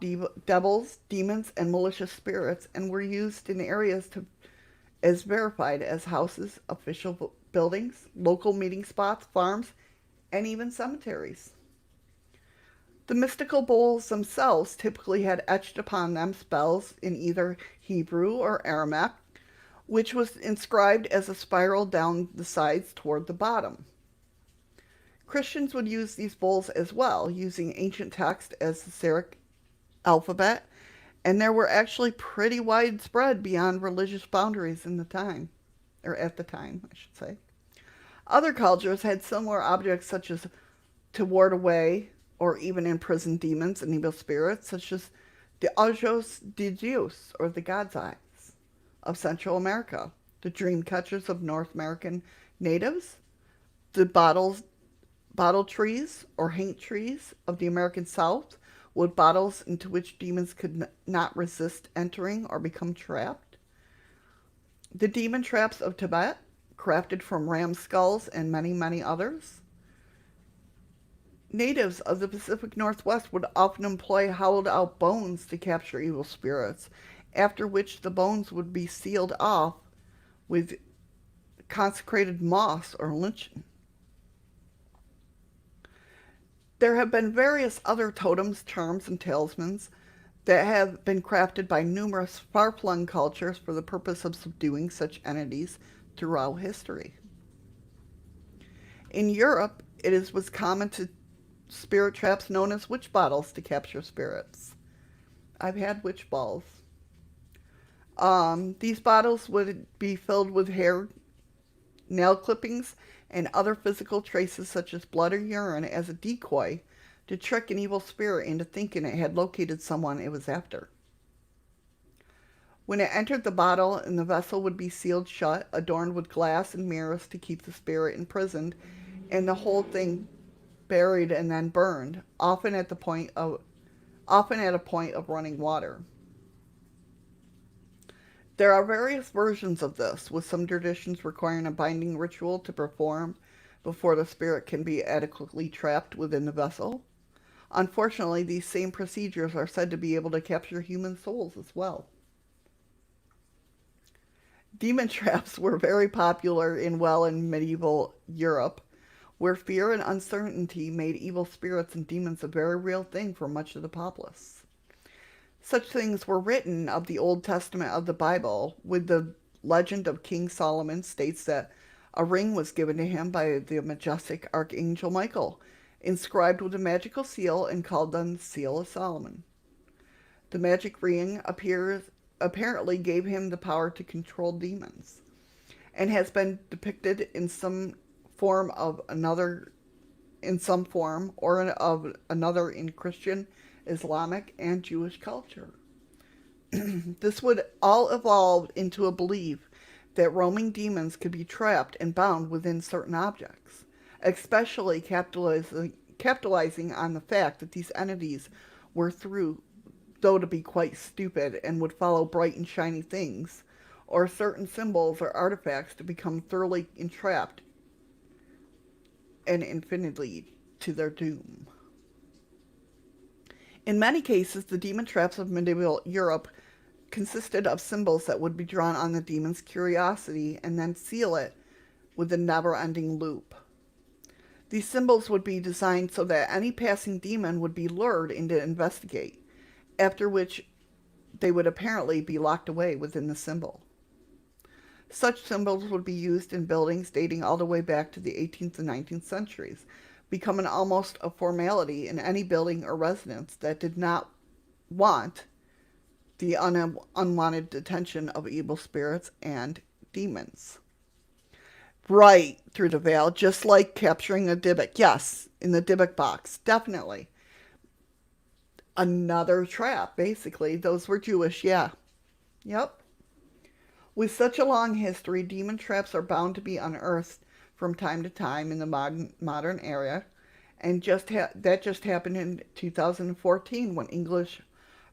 devils, demons, and malicious spirits, and were used in areas as verified as houses, official buildings, local meeting spots, farms, and even cemeteries. The mystical bowls themselves typically had etched upon them spells in either Hebrew or Aramaic, which was inscribed as a spiral down the sides toward the bottom. Christians would use these bowls as well, using ancient text as the Syriac alphabet, and they were actually pretty widespread beyond religious boundaries in the time, or at the time, I should say. Other cultures had similar objects such as to ward away or even imprison demons and evil spirits, such as the ojos de Dios, or the God's eyes of Central America, the dream catchers of North American natives, the bottle trees or haint trees of the American South, with bottles into which demons could not resist entering or become trapped, the demon traps of Tibet, crafted from ram skulls, and many, many others. Natives of the Pacific Northwest would often employ hollowed-out bones to capture evil spirits, after which the bones would be sealed off with consecrated moss or lichen. There have been various other totems, charms, and talismans that have been crafted by numerous far-flung cultures for the purpose of subduing such entities throughout history. In Europe, it was common to spirit traps known as witch bottles to capture spirits. I've had witch balls. These bottles would be filled with hair, nail clippings, and other physical traces such as blood or urine as a decoy to trick an evil spirit into thinking it had located someone it was after. When it entered the bottle, and the vessel would be sealed shut, adorned with glass and mirrors to keep the spirit imprisoned, and the whole thing buried and then burned, often at a point of running water. There are various versions of this, with some traditions requiring a binding ritual to perform before the spirit can be adequately trapped within the vessel. Unfortunately, these same procedures are said to be able to capture human souls as well. Demon traps were very popular in medieval Europe, where fear and uncertainty made evil spirits and demons a very real thing for much of the populace. Such things were written of the Old Testament of the Bible, with the legend of King Solomon states that a ring was given to him by the majestic Archangel Michael, inscribed with a magical seal and called the Seal of Solomon. The magic ring apparently gave him the power to control demons, and has been depicted in some form or another in Christian, Islamic, and Jewish culture. This would all evolve into a belief that roaming demons could be trapped and bound within certain objects, especially capitalizing on the fact that these entities were through though to be quite stupid and would follow bright and shiny things, or certain symbols or artifacts to become thoroughly entrapped and infinitely to their doom. In many cases, the demon traps of medieval Europe consisted of symbols that would be drawn on the demon's curiosity and then seal it with a never ending loop. These symbols would be designed so that any passing demon would be lured in to investigate, after which they would apparently be locked away within the symbol. Such symbols would be used in buildings dating all the way back to the 18th and 19th centuries, becoming almost a formality in any building or residence that did not want the unwanted detention of evil spirits and demons. Right through the veil, just like capturing a Dybbuk. Yes, in the Dybbuk box, definitely. Another trap, basically. Those were Jewish, yeah. Yep. With such a long history, demon traps are bound to be unearthed from time to time in the modern era, and that just happened in 2014 when English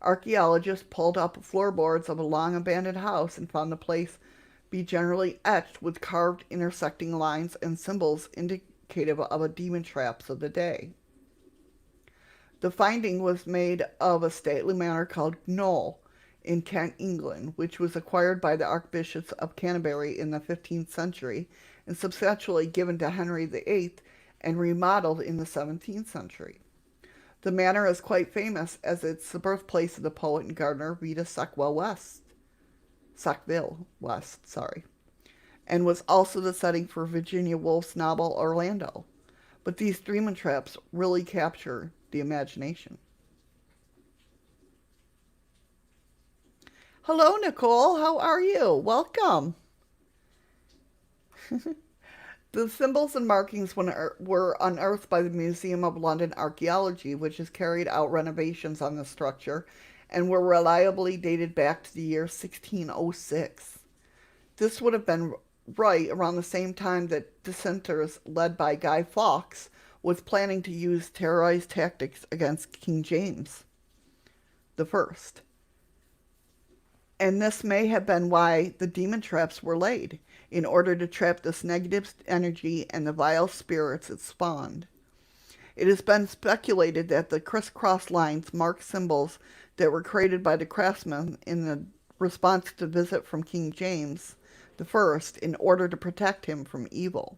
archaeologists pulled up floorboards of a long abandoned house and found the place be generally etched with carved intersecting lines and symbols indicative of a demon traps of the day. The finding was made of a stately manor called Knoll in Kent, England, which was acquired by the Archbishops of Canterbury in the 15th century and substantially given to Henry VIII and remodeled in the 17th century. The manor is quite famous as it's the birthplace of the poet and gardener Rita Sackville West, and was also the setting for Virginia Woolf's novel Orlando. But these demon traps really capture the imagination. Hello, Nicole. How are you? Welcome. The symbols and markings were unearthed by the Museum of London Archaeology, which has carried out renovations on the structure, and were reliably dated back to the year 1606. This would have been right around the same time that dissenters, led by Guy Fawkes, was planning to use terrorized tactics against King James I. And this may have been why the demon traps were laid, in order to trap this negative energy and the vile spirits it spawned. It has been speculated that the crisscross lines mark symbols that were created by the craftsmen in the response to visit from King James I in order to protect him from evil.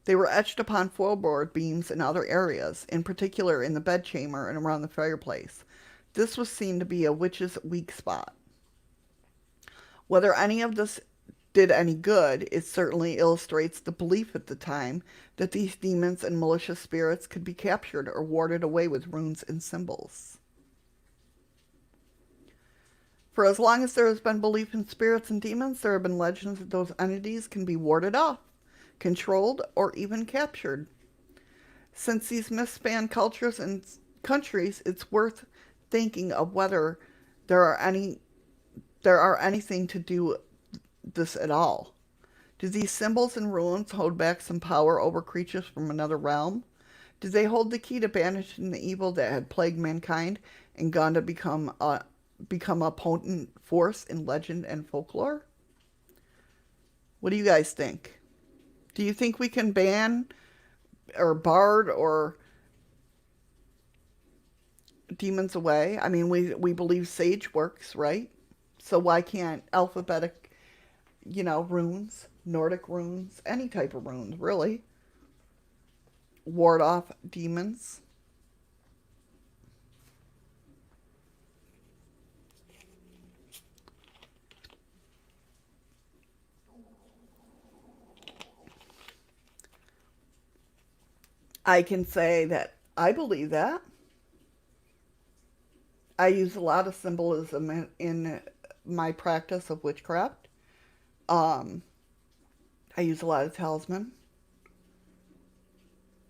They were etched upon floorboard beams in other areas, in particular in the bedchamber and around the fireplace. This was seen to be a witch's weak spot. Whether any of this did any good, it certainly illustrates the belief at the time that these demons and malicious spirits could be captured or warded away with runes and symbols. For as long as there has been belief in spirits and demons, there have been legends that those entities can be warded off, controlled, or even captured. Since these myths span cultures and countries, it's worth thinking of whether there are anything to do this at all. Do these symbols and ruins hold back some power over creatures from another realm? Do they hold the key to banishing the evil that had plagued mankind and gone to become a potent force in legend and folklore? What do you guys think? Do you think we can ban or bard or demons away? I mean, we believe sage works, right? So why can't alphabetic, runes, Nordic runes, any type of runes, really, ward off demons? I can say that I believe that. I use a lot of symbolism in my practice of witchcraft. I use a lot of talisman.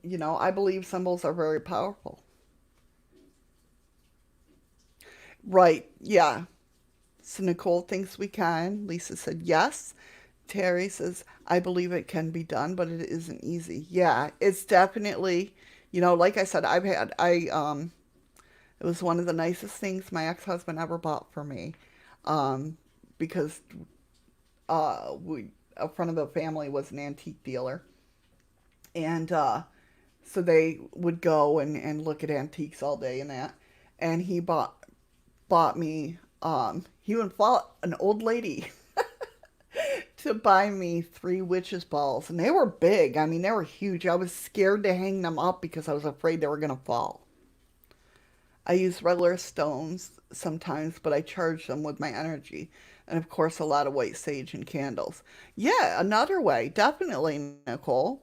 I believe symbols are very powerful. Right, yeah. So Nicole thinks we can. Lisa said yes. Terry says, I believe it can be done, but it isn't easy. Yeah, it's definitely, like I said, I It was one of the nicest things my ex-husband ever bought for me. Um, because a friend of the family was an antique dealer. And so they would go and look at antiques all day and that. And he bought me, he even bought an old lady to buy me three witches balls. And they were big. I mean, they were huge. I was scared to hang them up because I was afraid they were going to fall. I use regular stones sometimes, but I charge them with my energy. And of course, a lot of white sage and candles. Yeah, another way, definitely, Nicole.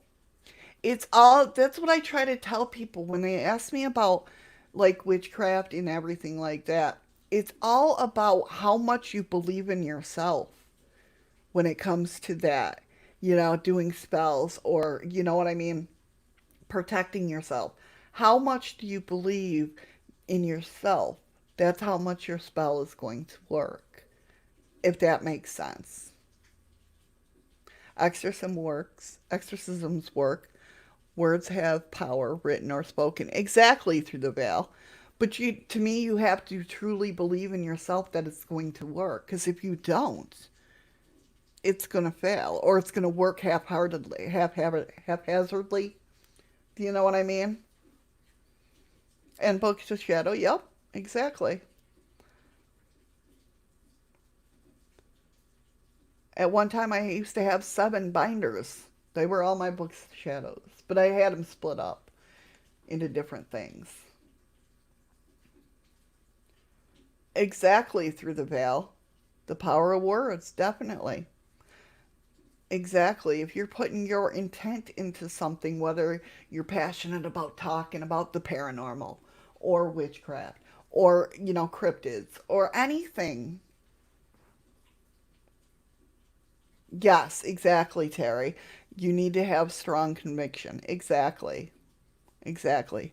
It's all, that's what I try to tell people when they ask me about like witchcraft and everything like that. It's all about how much you believe in yourself when it comes to that, doing spells or, you know what I mean, protecting yourself. How much do you believe in yourself? That's how much your spell is going to work, if that makes sense. Exorcisms work. Words have power, written or spoken, exactly through the veil. But to me, you have to truly believe in yourself that it's going to work. Because if you don't, it's going to fail, or it's going to work haphazardly. Do you know what I mean? And books of shadow, yep, exactly. At one time, I used to have 7 binders. They were all my books of shadows, but I had them split up into different things. Exactly, through the veil. The power of words, definitely. Exactly. If you're putting your intent into something, whether you're passionate about talking about the paranormal or witchcraft or, cryptids or anything. Yes, exactly, Terry. You need to have strong conviction. Exactly. Exactly.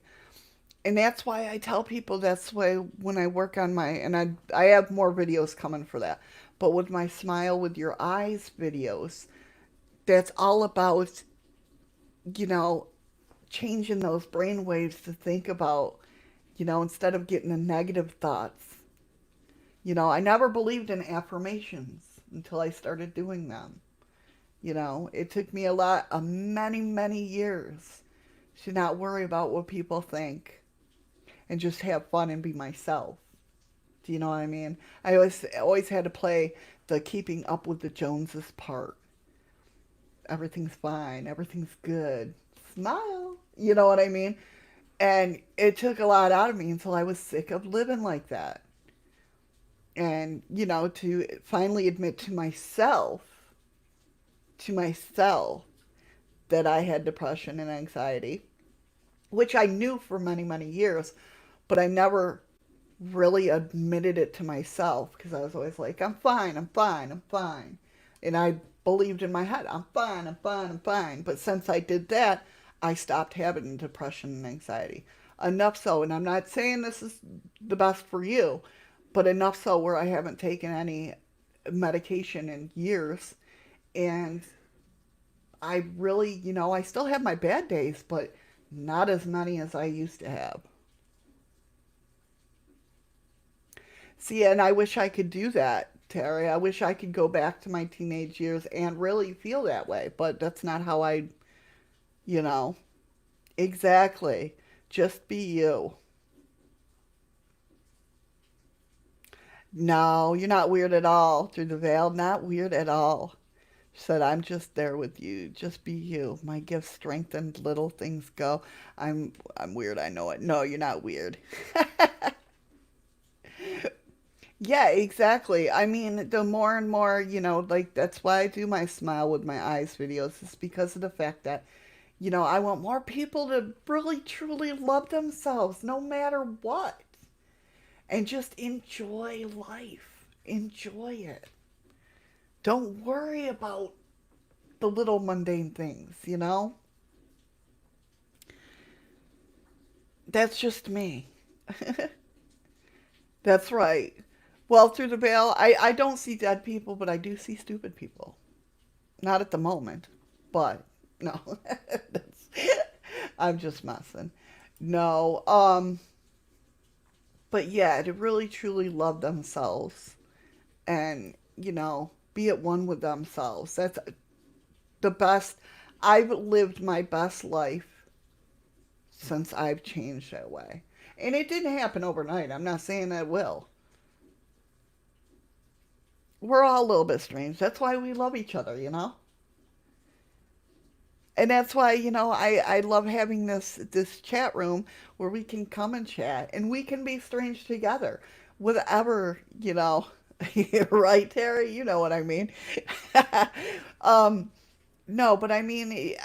And that's why I tell people, that's why when I work on and I have more videos coming for that. But with my Smile with Your Eyes videos, that's all about, you know, changing those brain waves to think about, instead of getting the negative thoughts. I never believed in affirmations until I started doing them. It took me many, many years to not worry about what people think and just have fun and be myself. Do you know what I mean? I always had to play the keeping up with the Joneses part. Everything's fine, everything's good. Smile. You know what I mean? And it took a lot out of me until I was sick of living like that. And, to finally admit to myself that I had depression and anxiety, which I knew for many, many years, but I never really admitted it to myself because I was always like, I'm fine, I'm fine, I'm fine. And I believed in my head, I'm fine, I'm fine, I'm fine. But since I did that, I stopped having depression and anxiety. Enough so, and I'm not saying this is the best for you, but enough so where I haven't taken any medication in years. And I really, I still have my bad days, but not as many as I used to have. See, and I wish I could do that, Terry. I wish I could go back to my teenage years and really feel that way, but that's not how you know. Exactly. Just be you. No, you're not weird at all. Through the veil, not weird at all. She said, I'm just there with you. Just be you. My gifts strengthened, little things go. I'm weird, I know it. No, you're not weird. Yeah, exactly. I mean, the more and more, like that's why I do my Smile with My Eyes videos, is because of the fact that, I want more people to really truly love themselves no matter what, and just enjoy life. Enjoy it. Don't worry about the little mundane things. That's just me. That's right. Well, through the veil, I don't see dead people, but I do see stupid people. Not at the moment, but no. That's, I'm just messing. No, But yeah, to really truly love themselves and, be at one with themselves. That's the best. I've lived my best life since I've changed that way. And it didn't happen overnight. I'm not saying that it will. We're all a little bit strange. That's why we love each other. And that's why, I love having this chat room where we can come and chat and we can be strange together. Whatever, right, Terry? You know what I mean. um, no, but I mean,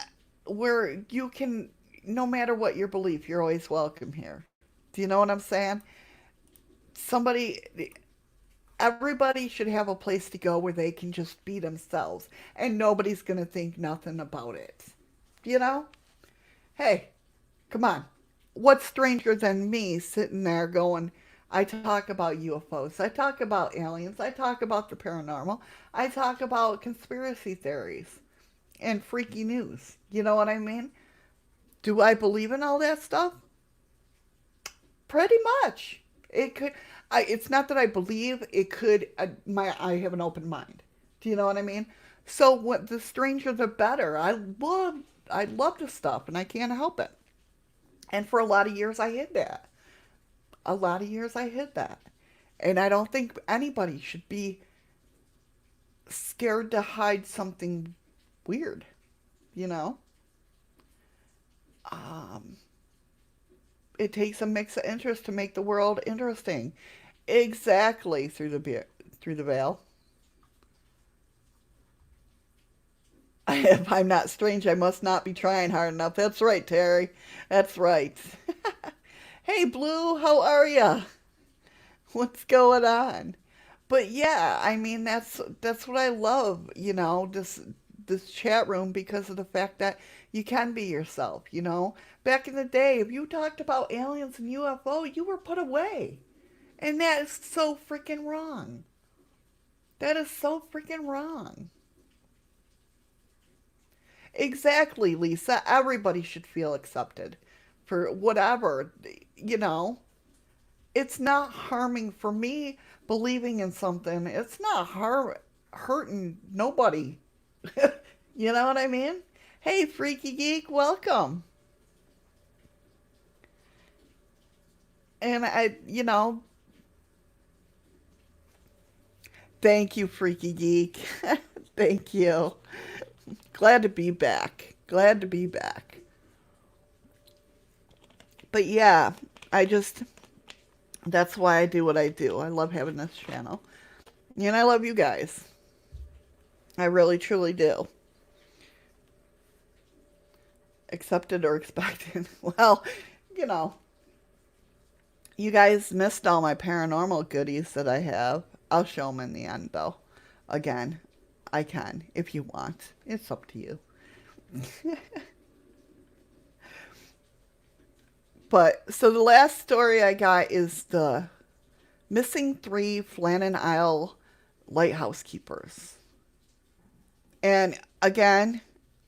where you can, no matter what your belief, you're always welcome here. Do you know what I'm saying? Somebody, everybody should have a place to go where they can just be themselves and nobody's going to think nothing about it. You know? Hey, come on. What's stranger than me sitting there going, I talk about UFOs, I talk about aliens, I talk about the paranormal, I talk about conspiracy theories and freaky news. You know what I mean? Do I believe in all that stuff? Pretty much. It could. It's not that I believe. It could. I have an open mind. Do you know what I mean? So what? The stranger, the better. I love the stuff, and I can't help it. And for a lot of years, I hid that. A lot of years, I hid that. And I don't think anybody should be scared to hide something weird. You know. Um, it takes a mix of interest to make the world interesting. Exactly, through the veil. If I'm not strange, I must not be trying hard enough. That's right, Terry. That's right. Hey, Blue, how are ya? What's going on? But yeah, I mean that's what I love, this chat room because of the fact that you can be yourself. Back in the day, if you talked about aliens and UFO, you were put away. And that is so freaking wrong. That is so freaking wrong. Exactly, Lisa. Everybody should feel accepted for whatever, you know. It's not harming for me believing in something. It's not hurting nobody. You know what I mean? Hey, Freaky Geek, welcome. And thank you, Freaky Geek. Thank you. Glad to be back. Glad to be back. But yeah, I just, that's why I do what I do. I love having this channel. And I love you guys. I really, truly do. Accepted or expected. Well, you know, you guys missed all my paranormal goodies that I have. I'll show them in the end, though. Again, I can if you want. It's up to you. But so the last story I got is the missing three Flannan Isle lighthouse keepers. And again,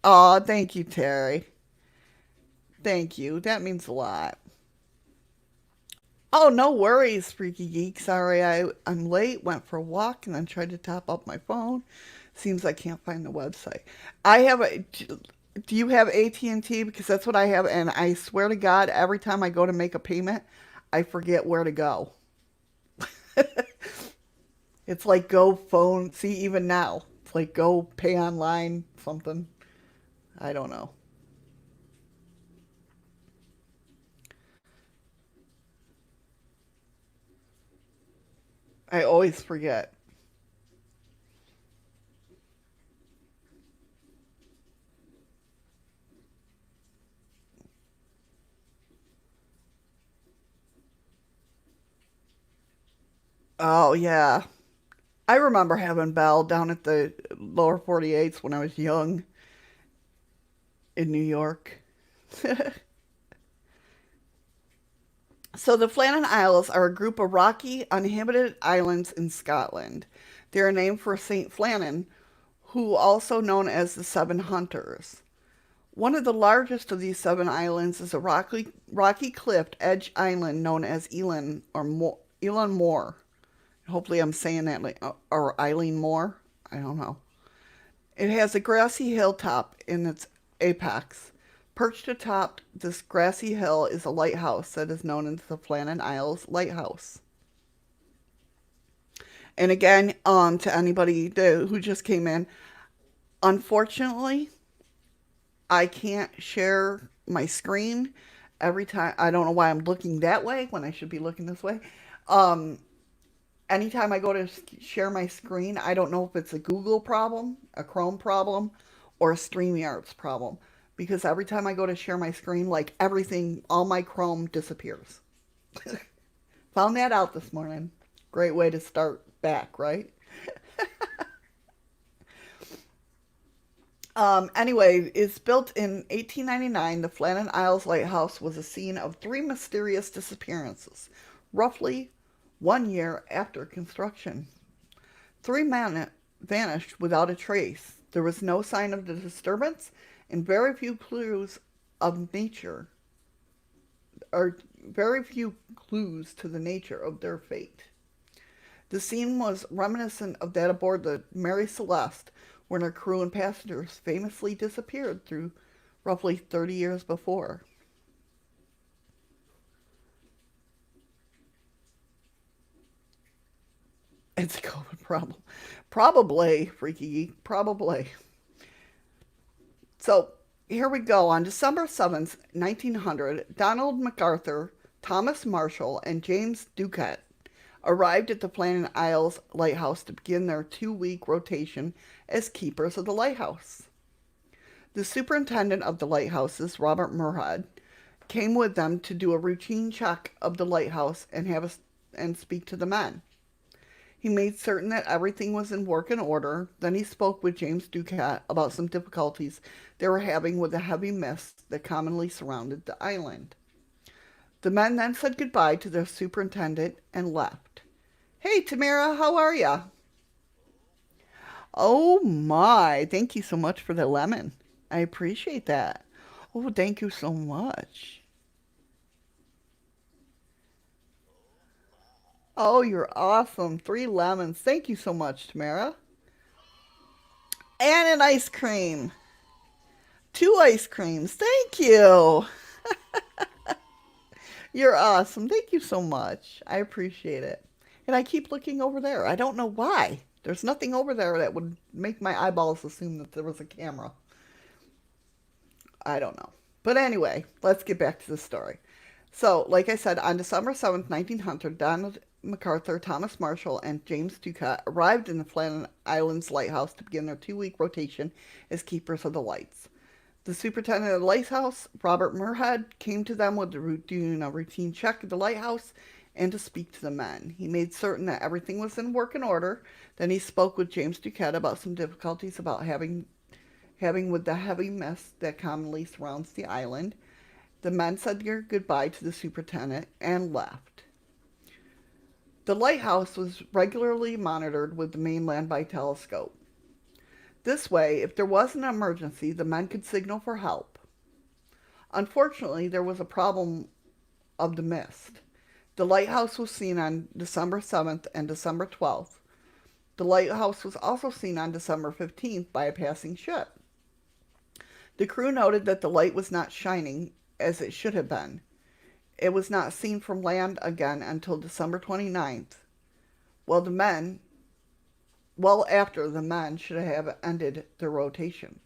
oh, thank you, Terry. Thank you. That means a lot. Oh, no worries, Freaky Geek. Sorry, I'm late. Went for a walk and then tried to top up my phone. Seems I can't find the website. I have a. Do you have AT&T? Because that's what I have, and I swear to God, every time I go to make a payment, I forget where to go. It's like go phone. See, even now, it's like go pay online something. I don't know. I always forget. Oh yeah, I remember having Bell down at the lower 48s when I was young in New York. So the Flannan Isles are a group of rocky, uninhabited islands in Scotland. They are named for Saint Flannan, who also known as the Seven Hunters, One of the largest of these 7 islands is a rocky cliffed edge island known as Eilean Mor. Hopefully, I'm saying that like, or Eilean Mor. I don't know. It has a grassy hilltop in its apex. Perched atop this grassy hill is a lighthouse that is known as the Flannan Isles Lighthouse. And again, to anybody who just came in, unfortunately, I can't share my screen every time. I don't know why I'm looking that way when I should be looking this way. Um, Anytime I go to share my screen, I don't know if it's a Google problem, a Chrome problem, or a StreamYard's problem. Because every time I go to share my screen, like everything, all my Chrome disappears. Found that out this morning. Great way to start back, right? Anyway, it's built in 1899. The Flannan Isles Lighthouse was a scene of 3 mysterious disappearances, roughly 1 year after construction. 3 men vanished without a trace. There was no sign of the disturbance and very few clues of nature, or very few clues to the nature of their fate. The scene was reminiscent of that aboard the Mary Celeste, when her crew and passengers famously disappeared through roughly 30 years before. It's a COVID problem. Probably, Freaky Geek, probably. So here we go. On December 7th, 1900, Donald MacArthur, Thomas Marshall, and James Ducat arrived at the Flannan Isles Lighthouse to begin their 2 week rotation as keepers of the lighthouse. The superintendent of the lighthouses, Robert Murhead, came with them to do a routine check of the lighthouse and speak to the men. He made certain that everything was in working order. Then he spoke with James Ducat about some difficulties they were having with the heavy mist that commonly surrounded the island. The men then said goodbye to their superintendent and left. Hey, Tamara, how are ya? Oh my, thank you so much for the lemon. I appreciate that. Oh, thank you so much. Oh, you're awesome. 3 lemons. Thank you so much, Tamara. And an ice cream. 2 ice creams. Thank you. You're awesome. Thank you so much. I appreciate it. And I keep looking over there. I don't know why. There's nothing over there that would make my eyeballs assume that there was a camera. I don't know. But anyway, let's get back to the story. So, like I said, on December 7th, 1900, Donald MacArthur, Thomas Marshall, and James Ducat arrived in the Flannan Islands Lighthouse to begin their 2 week rotation as keepers of the lights. The superintendent of the lighthouse, Robert Murhead, came to them with doing a routine check of the lighthouse and to speak to the men. He made certain that everything was in working order. Then he spoke with James Ducat about some difficulties about having with the heavy mist that commonly surrounds the island. The men said their goodbye to the superintendent and left. The lighthouse was regularly monitored with the mainland by telescope. This way, if there was an emergency, the men could signal for help. Unfortunately, there was a problem of the mist. The lighthouse was seen on December 7th and December 12th. The lighthouse was also seen on December 15th by a passing ship. The crew noted that the light was not shining as it should have been. It was not seen from land again until December 29th. Well, after the men should have ended their rotation.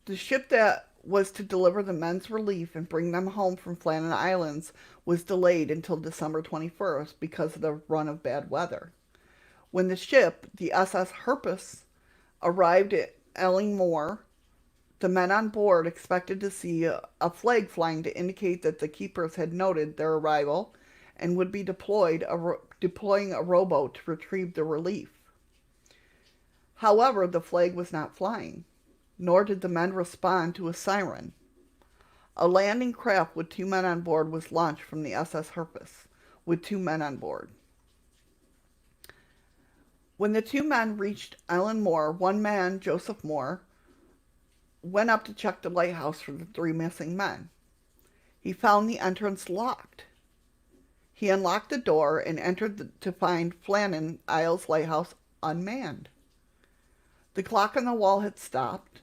The ship that was to deliver the men's relief and bring them home from Flannan Islands was delayed until December 21st because of the run of bad weather. When the ship, the SS Herpes, arrived at Eilean Mor, the men on board expected to see a flag flying to indicate that the keepers had noted their arrival and would be deploying a rowboat to retrieve the relief. However, the flag was not flying, nor did the men respond to a siren. A landing craft with 2 men on board was launched from the SS Herpes, with 2 men on board. When the 2 men reached Eilean Mor, one man, Joseph Moore, went up to check the lighthouse for the three missing men. He found the entrance locked. He unlocked the door and entered to find Flannan Isles Lighthouse unmanned. The clock on the wall had stopped.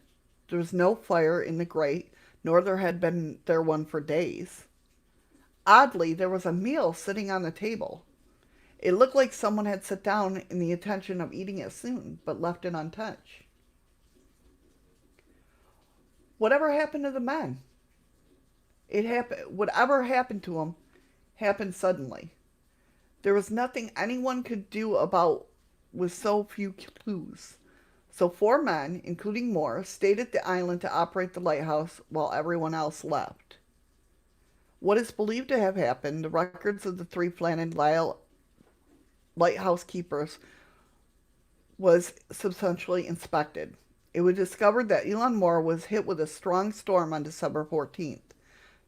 There was no fire in the grate, nor there had been one for days. Oddly, there was a meal sitting on the table. It looked like someone had sat down in the intention of eating it soon, but left it untouched. Whatever happened to the men? It happened. Whatever happened to them happened suddenly. There was nothing anyone could do about with so few clues. So 4 men, including Moore, stayed at the island to operate the lighthouse while everyone else left. What is believed to have happened, the records of the 3 Flannan Lighthouse Keepers was substantially inspected. It was discovered that Eilean Mor was hit with a strong storm on December 14th.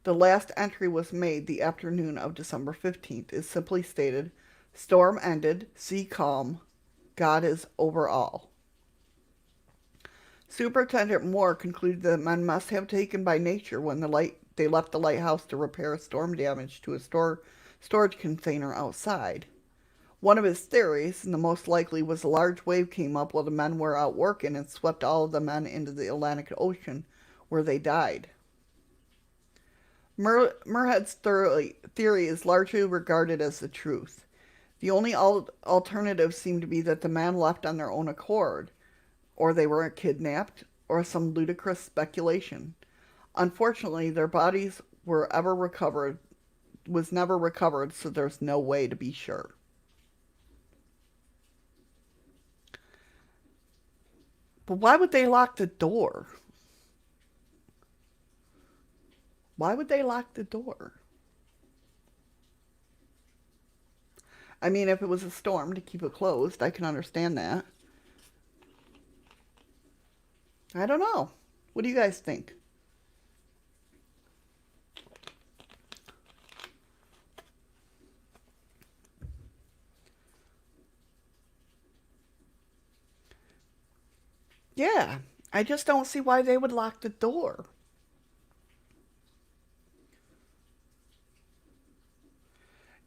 The last entry was made the afternoon of December 15th. It simply stated, "Storm ended, sea calm, God is over all." Superintendent Moore concluded that men must have taken by nature when they left the lighthouse to repair storm damage to a storage container outside. One of his theories, and the most likely, was a large wave came up while the men were out working and swept all of the men into the Atlantic Ocean, where they died. Murhead's theory is largely regarded as the truth. The only alternative seemed to be that the men left on their own accord, or they were kidnapped, or some ludicrous speculation. Unfortunately, their bodies was never recovered, so there's no way to be sure. But why would they lock the door? Why would they lock the door? I mean, if it was a storm to keep it closed, I can understand that. I don't know. What do you guys think? Yeah, I just don't see why they would lock the door.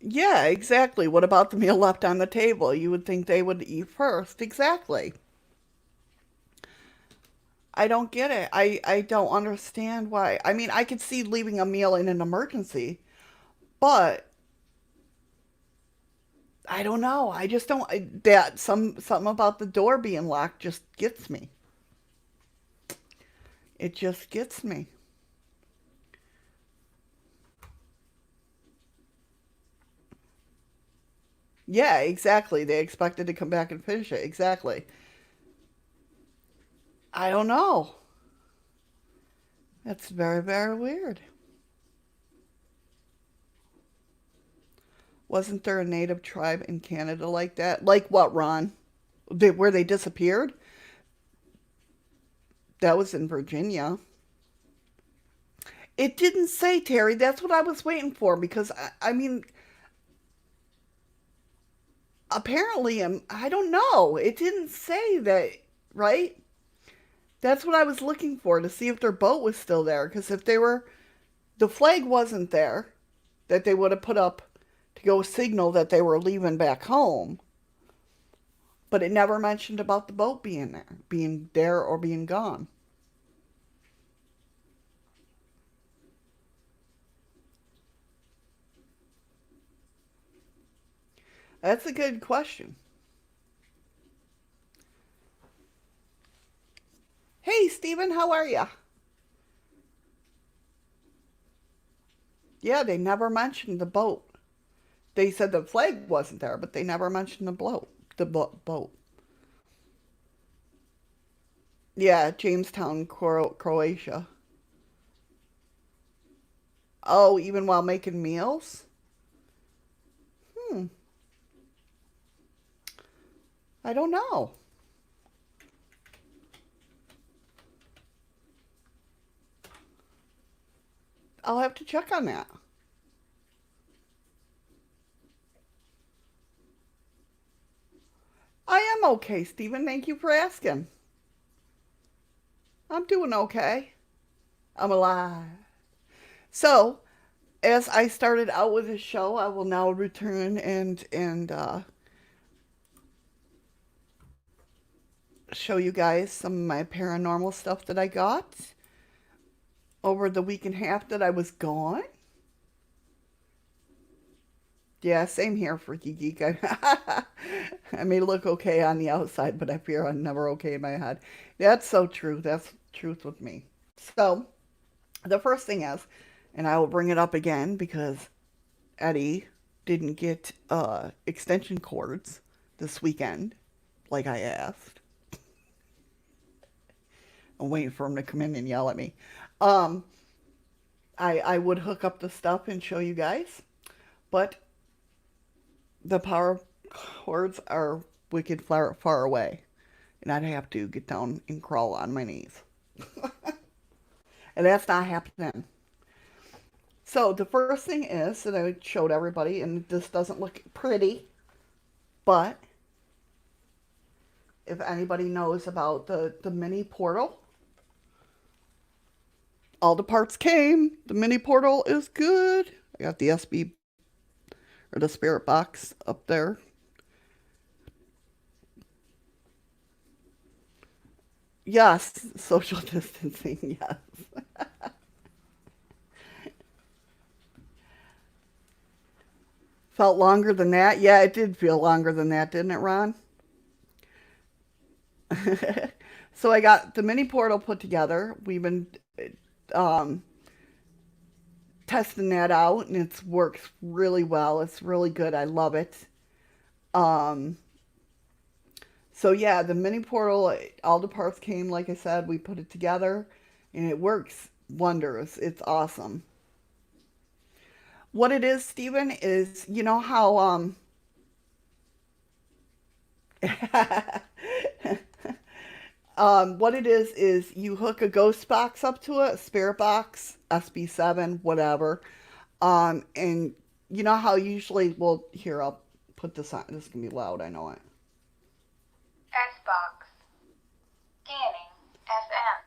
Yeah, exactly. What about the meal left on the table? You would think they would eat first. Exactly. I don't get it. I don't understand why. I mean, I could see leaving a meal in an emergency, but I don't know. I just don't. Something about the door being locked just gets me. It just gets me. Yeah, exactly. They expected to come back and finish it. Exactly. I don't know. That's very, very weird. Wasn't there a native tribe in Canada like that? Like what, Ron? Where they disappeared? That was in Virginia. It didn't say, Terry. That's what I was waiting for because, I mean, apparently, I don't know. It didn't say that, right? That's what I was looking for to see if their boat was still there. Because if the flag wasn't there that they would have put up to go signal that they were leaving back home. But it never mentioned about the boat being there or being gone. That's a good question. Hey, Stephen, how are you? Yeah, they never mentioned the boat. They said the flag wasn't there, but they never mentioned the boat. The boat. Yeah, Jamestown, Croatia. Oh, even while making meals? Hmm. I don't know. I'll have to check on that. I am okay, Stephen. Thank you for asking. I'm I'm doing okay. I'm alive. So, as I started out with this show, I will now return and show you guys some of my paranormal stuff that I got over the week and a half that I was gone. Yeah, same here, Freaky Geek. I may look okay on the outside, but I fear I'm never okay in my head. That's so true. That's truth with me. So, the first thing is, and I will bring it up again because Eddie didn't get extension cords this weekend, like I asked. I'm waiting for him to come in and yell at me. Um, I would hook up the stuff and show you guys, but the power cords are wicked far away, and I'd have to get down and crawl on my knees. And that's not happening. So the first thing is that I showed everybody, and this doesn't look pretty, but if anybody knows about the mini portal, all the parts came. The mini portal is good. I got the SB or the spirit box up there. Yes, social distancing, yes. Felt longer than that? Yeah, it did feel longer than that, didn't it, Ron? So I got the mini portal put together. We've been um, testing that out, and it works really well. It's really good. I love it. Um, so yeah, the mini portal, all the parts came. Like I said, we put it together, and it works wonders. It's awesome. What it is, Stephen, is you know how what it is you hook a ghost box up to it, a spirit box, SB7, whatever. And you know how usually, well, here, I'll put this on. This is going to be loud, I know it. S-Box. Scanning. FM.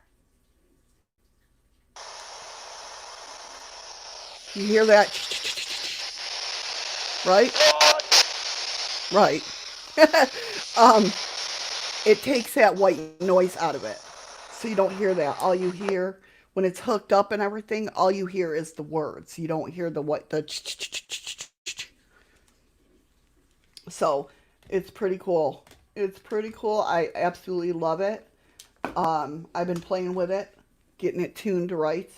You hear that? Right? Right. um, it takes that white noise out of it. So you don't hear that. All you hear when it's hooked up and everything, all you hear is the words. You don't hear the what the so it's pretty cool. It's pretty cool. I absolutely love it. I've been playing with it, getting it tuned right.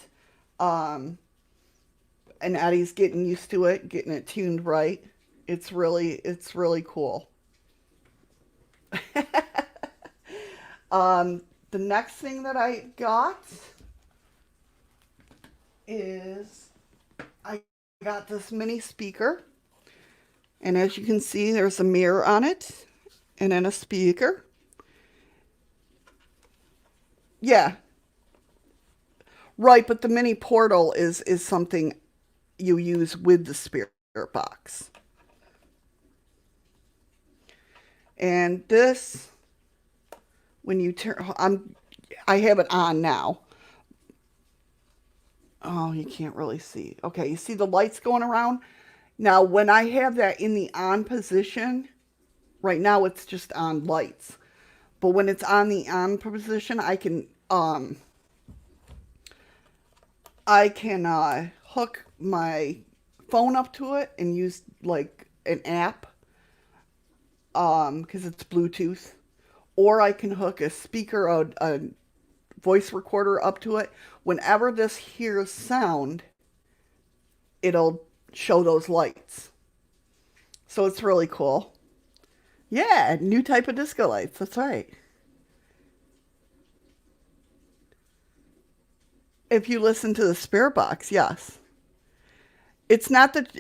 Um, and Addie's getting used to it, getting it tuned right. It's really cool. The next thing that I got is I got this mini speaker, and as you can see, there's a mirror on it, and then a speaker. Yeah, right. But the mini portal is something you use with the spirit box, and this when you turn, I have it on now. Oh, you can't really see. Okay, you see the lights going around? Now, when I have that in the on position, right now it's just on lights. But when it's on the on position, I can hook my phone up to it and use like an app because it's Bluetooth, or I can hook a speaker, a voice recorder up to it. Whenever this hears sound, it'll show those lights. So it's really cool. Yeah, new type of disco lights. That's right. If you listen to the spirit box, yes. It's not that,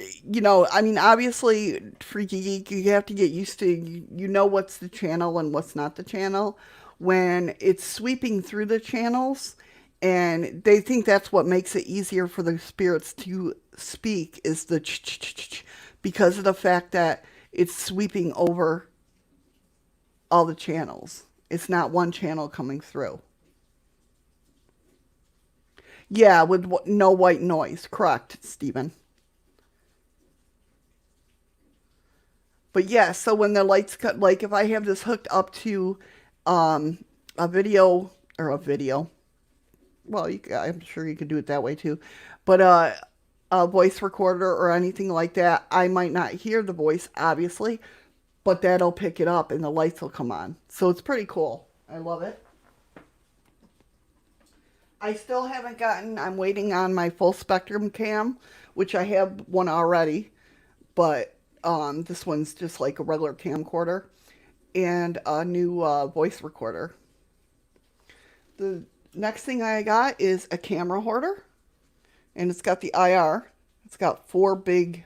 I mean, obviously, Freaky Geek, you have to get used to, you know what's the channel and what's not the channel. When it's sweeping through the channels, and they think that's what makes it easier for the spirits to speak, is the because of the fact that it's sweeping over all the channels. It's not one channel coming through. Yeah, with no white noise. Correct, Stephen. But yeah, so when the lights cut, like if I have this hooked up to um, a video or a video, well, I'm sure you could do it that way too, but a voice recorder or anything like that, I might not hear the voice, obviously, but that'll pick it up and the lights will come on. So it's pretty cool. I love it. I still haven't gotten, I'm waiting on my full spectrum cam, which I have one already, but this one's just like a regular camcorder and a new voice recorder. The next thing I got is a camera holder, and it's got the IR. It's got 4 big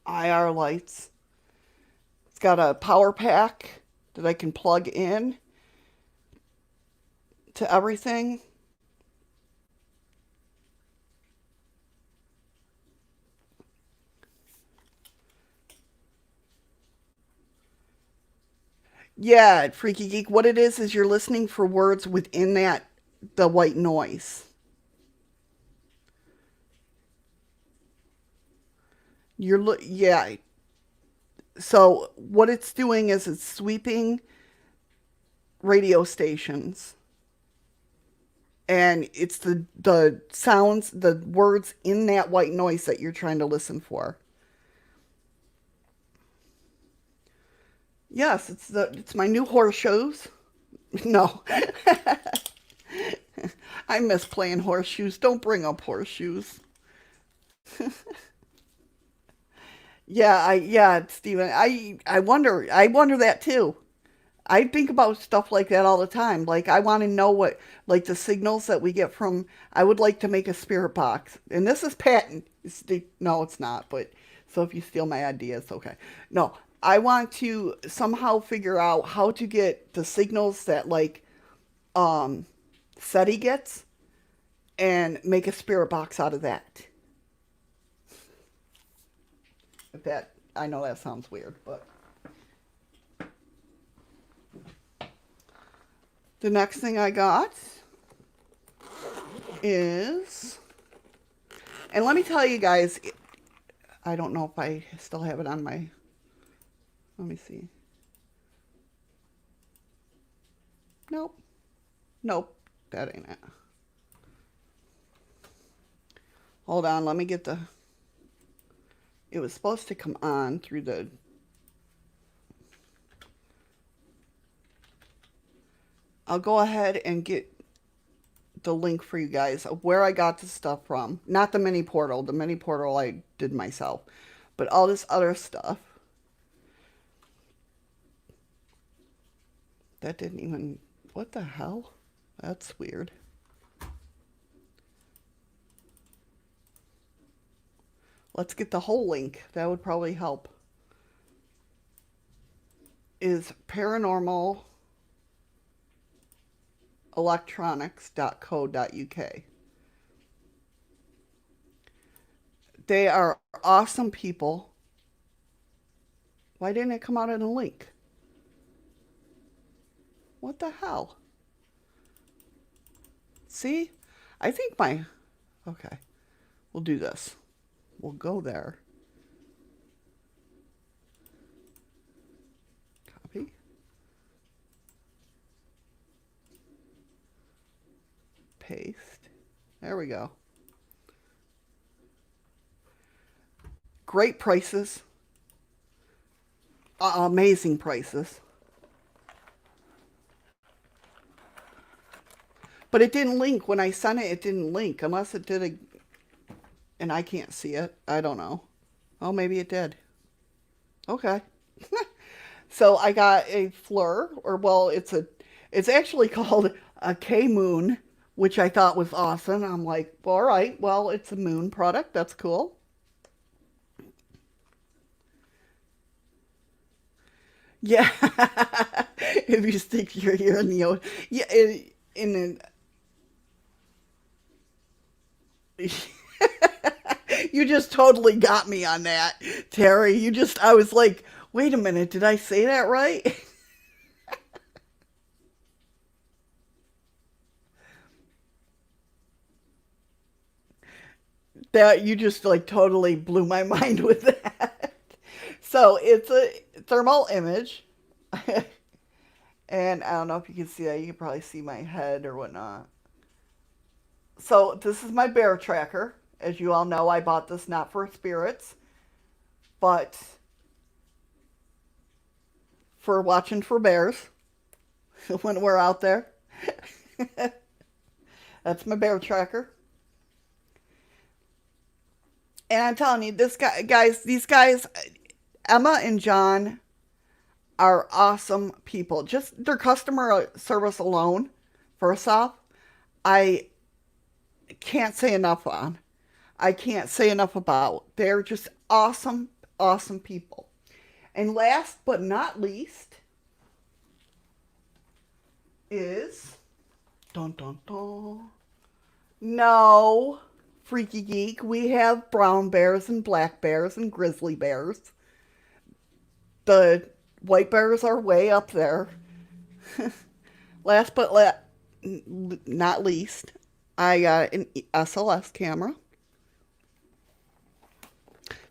IR lights. It's got a power pack that I can plug in to everything. Yeah, Freaky Geek, what it is you're listening for words within the white noise. Yeah. So what it's doing is it's sweeping radio stations, and it's the sounds, the words in that white noise that you're trying to listen for. Yes, it's my new horseshoes. No. I miss playing horseshoes. Don't bring up horseshoes. Yeah, Steven. I wonder that too. I think about stuff like that all the time. Like I want to know what like the signals that we get from I would like to make a spirit box. And this is patent. No, it's not, but so if you steal my idea, it's okay. No, I want to somehow figure out how to get the signals that like um SETI gets and make a spirit box out of that. If that I know that sounds weird, but the next thing I got is, and let me tell you guys, I don't know if I still have it on my, let me see. Nope. Nope. That ain't it. Hold on. Let me get it was supposed to come on through I'll go ahead and get the link for you guys of where I got this stuff from. Not the mini portal. The mini portal I did myself. But all this other stuff. That didn't even... What the hell? That's weird. Let's get the whole link. That would probably help. Is paranormal electronics.co.uk. They are awesome people. Why didn't it come out in a link? What the hell? See? I think okay. We'll do this. We'll go there. Copy. Paste. There we go. Great prices. Amazing prices. But it didn't link. When I sent it, it didn't link. Unless it did and I can't see it. I don't know. Oh, maybe it did. Okay. So I got a Fleur, or well, it's actually called a K Moon, which I thought was awesome. I'm like, well, all right, well, it's a moon product. That's cool. Yeah. If you stick your ear in the ocean. Yeah, you just totally got me on that, Terry. I was like, wait a minute, did I say that right? That you just like totally blew my mind with that. So it's a thermal image. And I don't know if you can see that. You can probably see my head or whatnot. So this is my bear tracker. As you all know, I bought this not for spirits, but for watching for bears when we're out there. That's my bear tracker. And I'm telling you, these guys, Emma and John are awesome people. Just their customer service alone, first off, I can't say enough on. I can't say enough about. They're just awesome, awesome people. And last but not least is dun dun dun. No, Freaky Geek. We have brown bears and black bears and grizzly bears. The white bears are way up there. Last but not least, I got an SLS camera.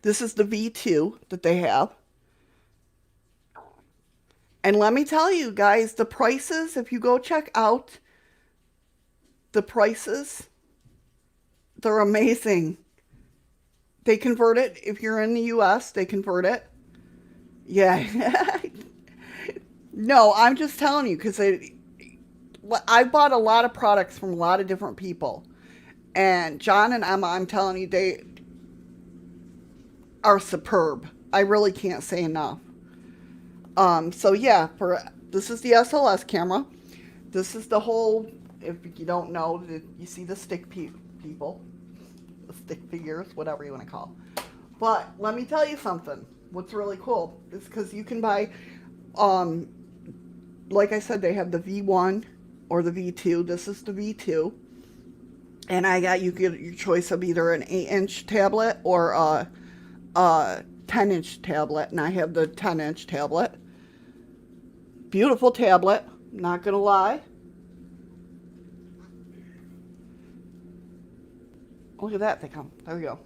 This is the V2 that they have. And let me tell you guys, the prices, if you go check out the prices, they're amazing. They convert it. If you're in the US, they convert it. Yeah. No, I'm just telling you because I bought a lot of products from a lot of different people. And John and Emma, I'm telling you, they are superb. I really can't say enough. So yeah, this is the SLS camera. This is the whole, if you don't know, you see the stick people, the stick figures, whatever you want to call. But let me tell you something. What's really cool is because you can buy, like I said, they have the V1 or the V2. This is the V2. And you get your choice of either an 8-inch tablet or a 10-inch tablet. And I have the 10-inch tablet. Beautiful tablet, not gonna lie. Look at that, there we go.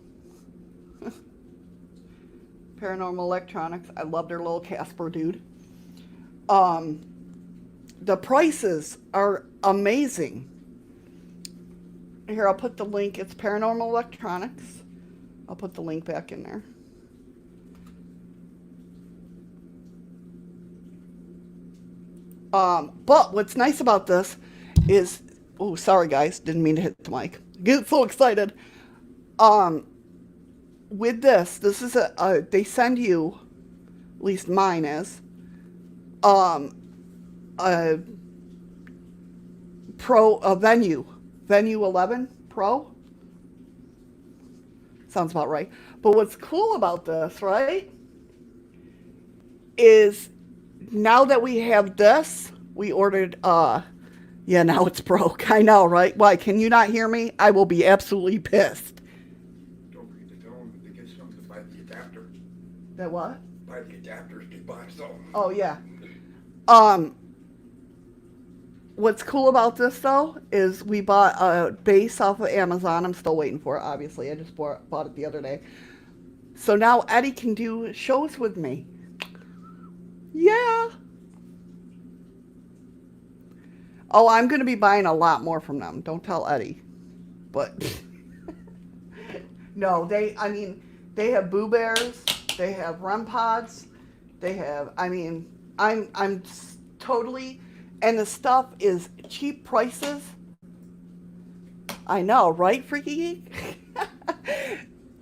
Paranormal Electronics, I love their little Casper dude. The prices are amazing. Here, I'll put the link, it's Paranormal Electronics. I'll put the link back in there. But what's nice about this is, oh, sorry guys, didn't mean to hit the mic. Get so excited. With this is they send you, at least mine is, a Venue 11 Pro. Sounds about right. But what's cool about this, right, is now that we have this, we ordered, yeah, now it's broke. I know, right? Why, can you not hear me? I will be absolutely pissed. Don't forget to tell them to get something to buy the adapter. That what? Buy the adapters to buy some. Oh, yeah. What's cool about this, though, is we bought a base off of Amazon. I'm still waiting for it, obviously. I just bought it the other day. So now Eddie can do shows with me. Yeah. Oh, I'm going to be buying a lot more from them. Don't tell Eddie. But, no, they have Boo Bears. They have REM pods. They have, I'm totally, and the stuff is cheap prices. I know, right, Freaky Geek?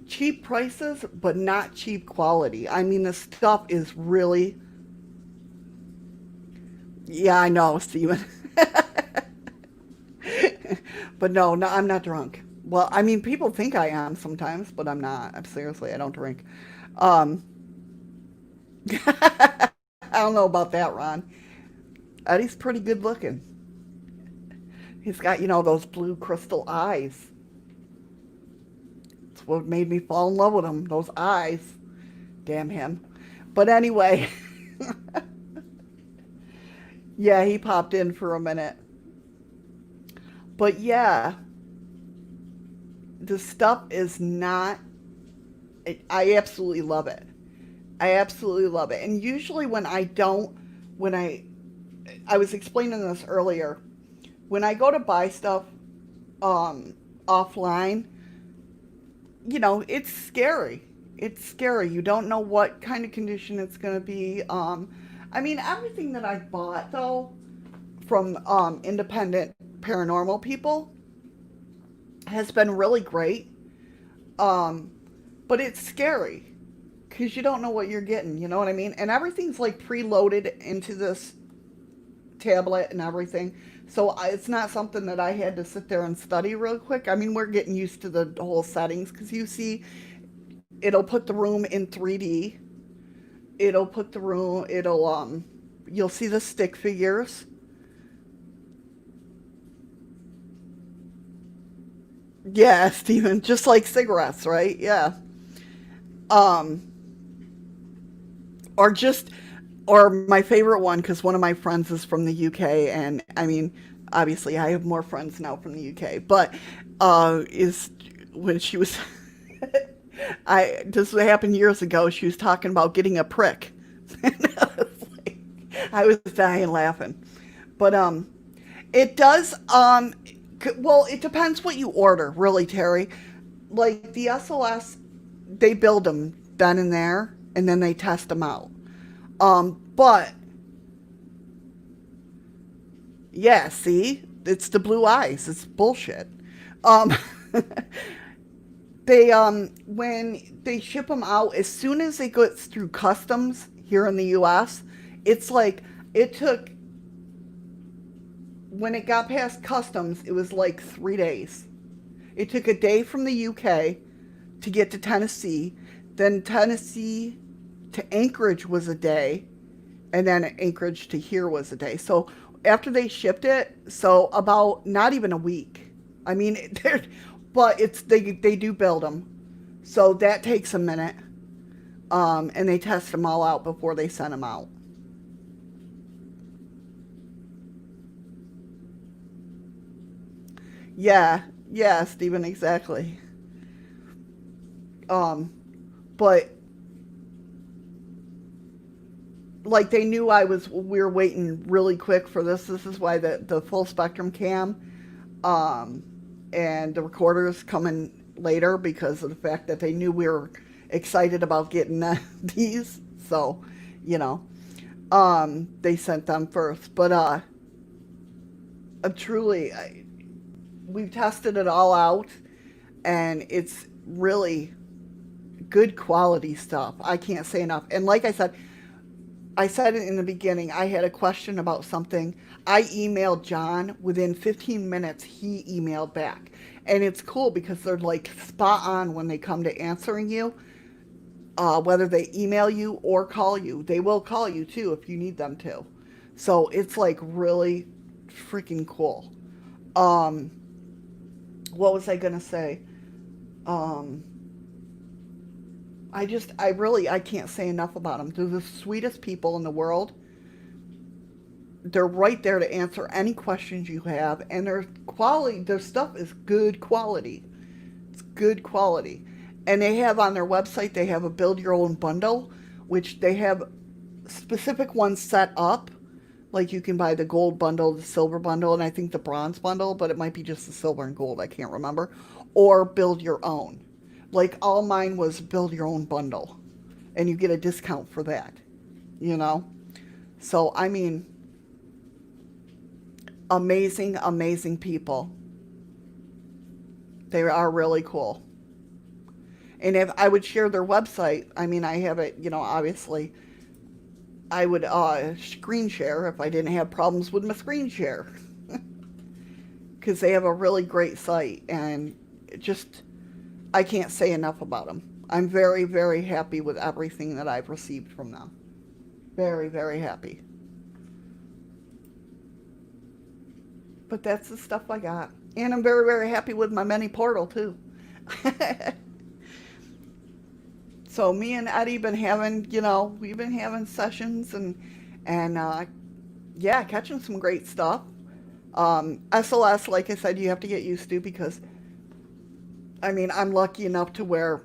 Cheap prices, but not cheap quality. The stuff is really, yeah, I know, Steven. But no, I'm not drunk. Well, people think I am sometimes, but I'm not. Seriously, I don't drink. I don't know about that, Ron. Eddie's pretty good looking. He's got, those blue crystal eyes. It's what made me fall in love with him, those eyes. Damn him. But anyway, yeah, he popped in for a minute. But yeah, the stuff is not, I absolutely love it. I absolutely love it. And usually when I don't, when I was explaining this earlier, when I go to buy stuff offline, it's scary. It's scary. You don't know what kind of condition it's going to be. I mean, everything that I bought, though, from independent paranormal people has been really great. Um, but it's scary because you don't know what you're getting. You know what I mean? And everything's like preloaded into this tablet and everything. So it's not something that I had to sit there and study real quick. I mean, we're getting used to the whole settings because you see, it'll put the room in 3D. It'll put the room. You'll see the stick figures. Yeah, Stephen, just like cigarettes, right? Yeah. Um, or just, or my favorite one, because one of my friends is from the UK, and I mean, obviously, I have more friends now from the UK, but is when she was, this happened years ago. She was talking about getting a prick. And I was dying laughing, but it does. Well, it depends what you order, really, Terry. Like the SLS, they build them then and there, and then they test them out. But yeah, see, it's the blue eyes. It's bullshit. Um, they when they ship them out, as soon as they go through customs here in the U.S., it's like it took when it got past customs, it was like 3 days. It took a day from the UK to get to Tennessee. Then Tennessee to Anchorage was a day. And then Anchorage to here was a day. So after they shipped it, so about not even a week. I mean, but they do build them. So that takes a minute. And they test them all out before they send them out. Yeah, yeah, Stephen, exactly. Um, but like they knew we were waiting really quick for this. This is why the full spectrum cam, um, and the recorders coming later because of the fact that they knew we were excited about getting these. So, you know, they sent them first. But truly, we've tested it all out, and it's really good quality stuff. I can't say enough. And like I said it in the beginning, I had a question about something. I emailed John. Within 15 minutes, he emailed back. And it's cool because they're like spot on when they come to answering you, whether they email you or call you. They will call you too if you need them to. So it's like really freaking cool. Um, what was I going to say? Um, I can't say enough about them. They're the sweetest people in the world. They're right there to answer any questions you have, and their stuff is good quality. It's good quality. And they have on their website, they have a build your own bundle, which they have specific ones set up. Like you can buy the gold bundle, the silver bundle, and I think the bronze bundle, but it might be just the silver and gold. I can't remember. Or build your own. Like all mine was build your own bundle, and you get a discount for that, you know? So, I mean, amazing, amazing people. They are really cool. And if I would share their website, I mean, I have it, obviously, I would screen share if I didn't have problems with my screen share. Because they have a really great site, and just, I can't say enough about them. I'm very, very happy with everything that I've received from them. Very, very happy. But that's the stuff I got. And I'm very, very happy with my mini portal, too. So me and Eddie been having, we've been having sessions and yeah, catching some great stuff. SLS, like I said, you have to get used to because I mean, I'm lucky enough to where,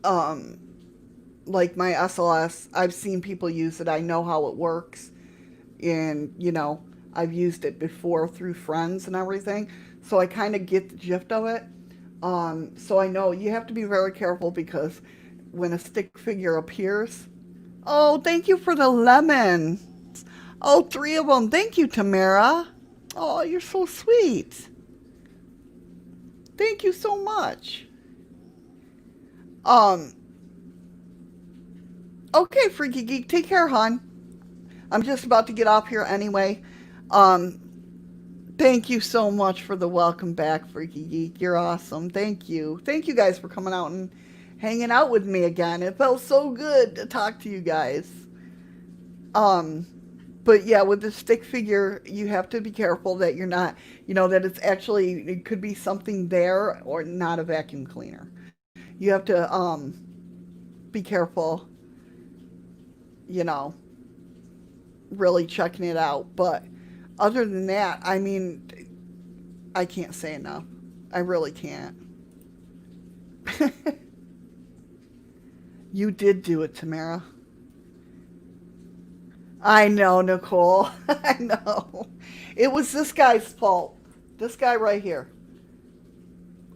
um, like my SLS, I've seen people use it. I know how it works. And, I've used it before through friends and everything. So I kind of get the gist of it. So I know you have to be very careful because when a stick figure appears, oh, thank you for the lemon. Oh, three of them. Thank you, Tamara. Oh, you're so sweet. Thank you so much. Um, okay, Freaky Geek, take care, hon. I'm just about to get off here anyway. Um, Thank you so much for the welcome back, Freaky Geek. You're awesome. Thank you. Thank you guys for coming out and hanging out with me again. It felt so good to talk to you guys. Um, but yeah, with the stick figure, you have to be careful that you're not, that it's actually, it could be something there or not a vacuum cleaner. You have to be careful, you know, really checking it out. But other than that, I mean, I can't say enough. I really can't. You did do it, Tamara. I know, Nicole. I know. It was this guy's fault. This guy right here.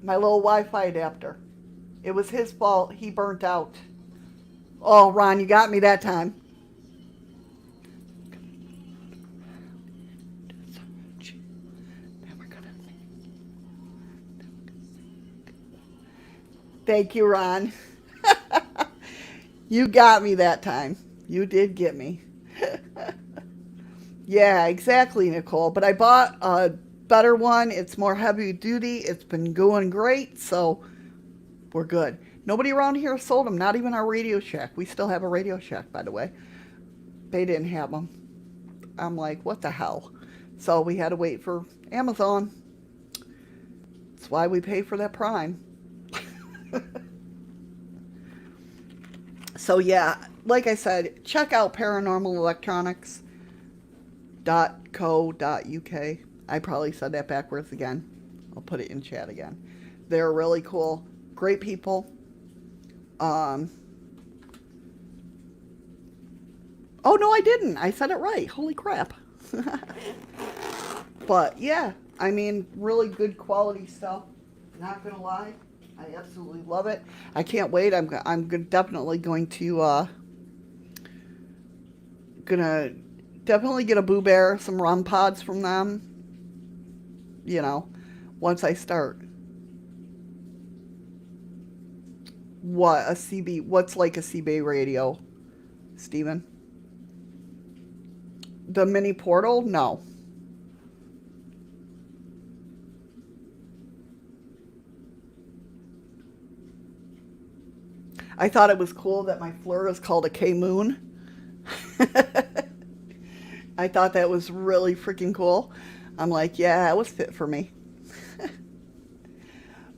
My little Wi-Fi adapter. It was his fault. He burnt out. Oh, Ron, you got me that time. Thank you, Ron. You got me that time. You did get me. Yeah, exactly, Nicole. But I bought a better one. It's more heavy duty. It's been going great, so we're good. Nobody around here sold them, not even our Radio Shack. We still have a Radio Shack, by the way. They didn't have them. I'm like, what the hell? So we had to wait for Amazon. That's why we pay for that Prime. So yeah, like I said, check out paranormalelectronics.co.uk. I probably said that backwards again. I'll put it in chat again. They're really cool, great people. Oh no, I didn't. I said it right. Holy crap. But yeah, I mean, really good quality stuff. Not gonna lie. I absolutely love it. I can't wait. I'm definitely going to definitely get a Boo Bear, some ROM pods from them. Once I start. What a CB? What's like a CB radio, Steven? The mini portal? No. I thought it was cool that my Fleur is called a K-Moon. I thought that was really freaking cool. I'm like, yeah, it was fit for me.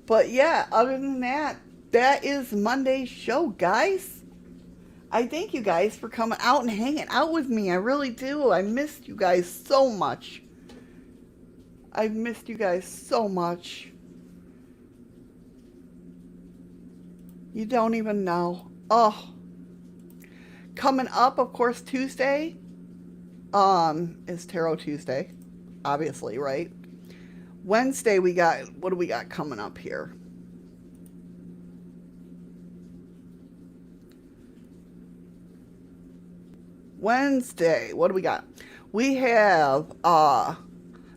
But yeah, other than that, that is Monday's show, guys. I thank you guys for coming out and hanging out with me. I really do. I missed you guys so much. I've missed you guys so much. You don't even know. Oh. Coming up, of course, Tuesday is Tarot Tuesday. Obviously, right? Wednesday, what do we got coming up here? Wednesday, what do we got? We have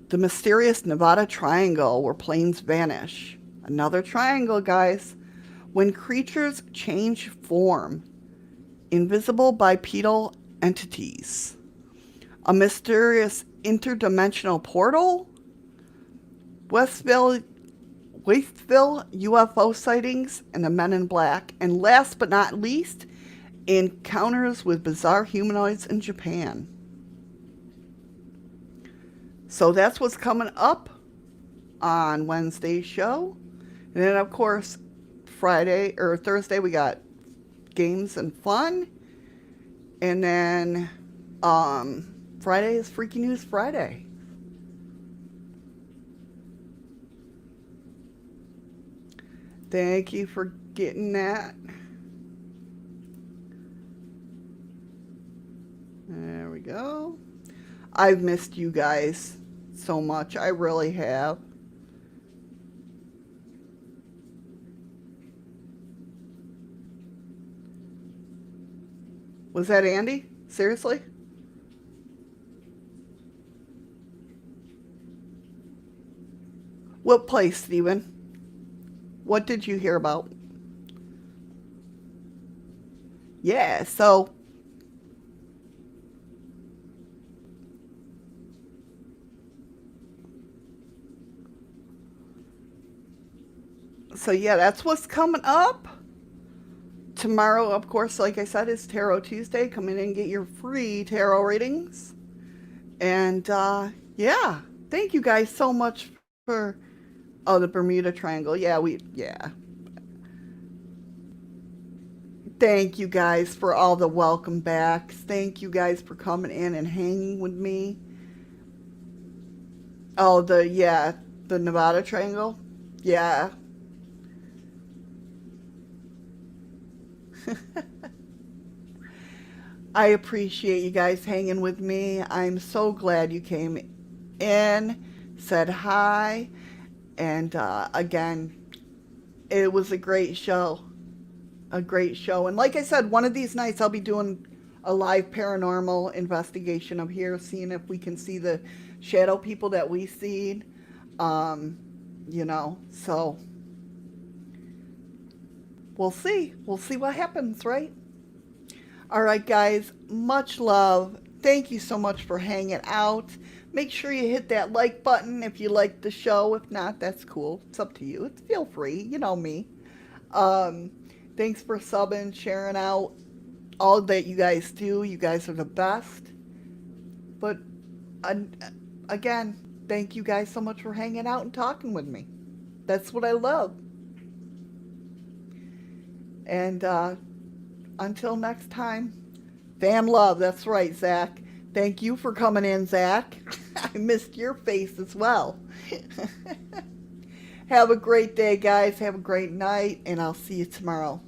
the mysterious Nevada Triangle where planes vanish. Another triangle, guys. When creatures change form, invisible bipedal entities, a mysterious interdimensional portal, Westville UFO sightings, and the Men in Black, and last but not least, encounters with bizarre humanoids in Japan. So that's what's coming up on Wednesday's show. And then, of course, Friday or Thursday, we got games and fun. And then Friday is Freaky News Friday. Thank you for getting that. There we go. I've missed you guys so much. I really have. Was that Andy? Seriously? What place, Steven? What did you hear about? Yeah, so yeah, that's what's coming up. Tomorrow, of course, like I said, is Tarot Tuesday. Come in and get your free tarot readings. And yeah, thank you guys so much for the Bermuda Triangle. Yeah. Thank you guys for all the welcome backs. Thank you guys for coming in and hanging with me. Oh, the Nevada Triangle. Yeah. I appreciate you guys hanging with me. I'm so glad you came in, said hi, and again, it was a great show. A great show. And like I said, one of these nights I'll be doing a live paranormal investigation of here, seeing if we can see the shadow people that we seen. So we'll see. We'll see what happens, right? All right, guys, much love. Thank you so much for hanging out. Make sure you hit that like button if you like the show. If not, that's cool. It's up to you. Feel free. You know me. Thanks for subbing, sharing out, all that you guys do. You guys are the best. But again, thank you guys so much for hanging out and talking with me. That's what I love. And until next time, fam love. That's right, Zach. Thank you for coming in, Zach. I missed your face as well. Have a great day, guys. Have a great night, and I'll see you tomorrow.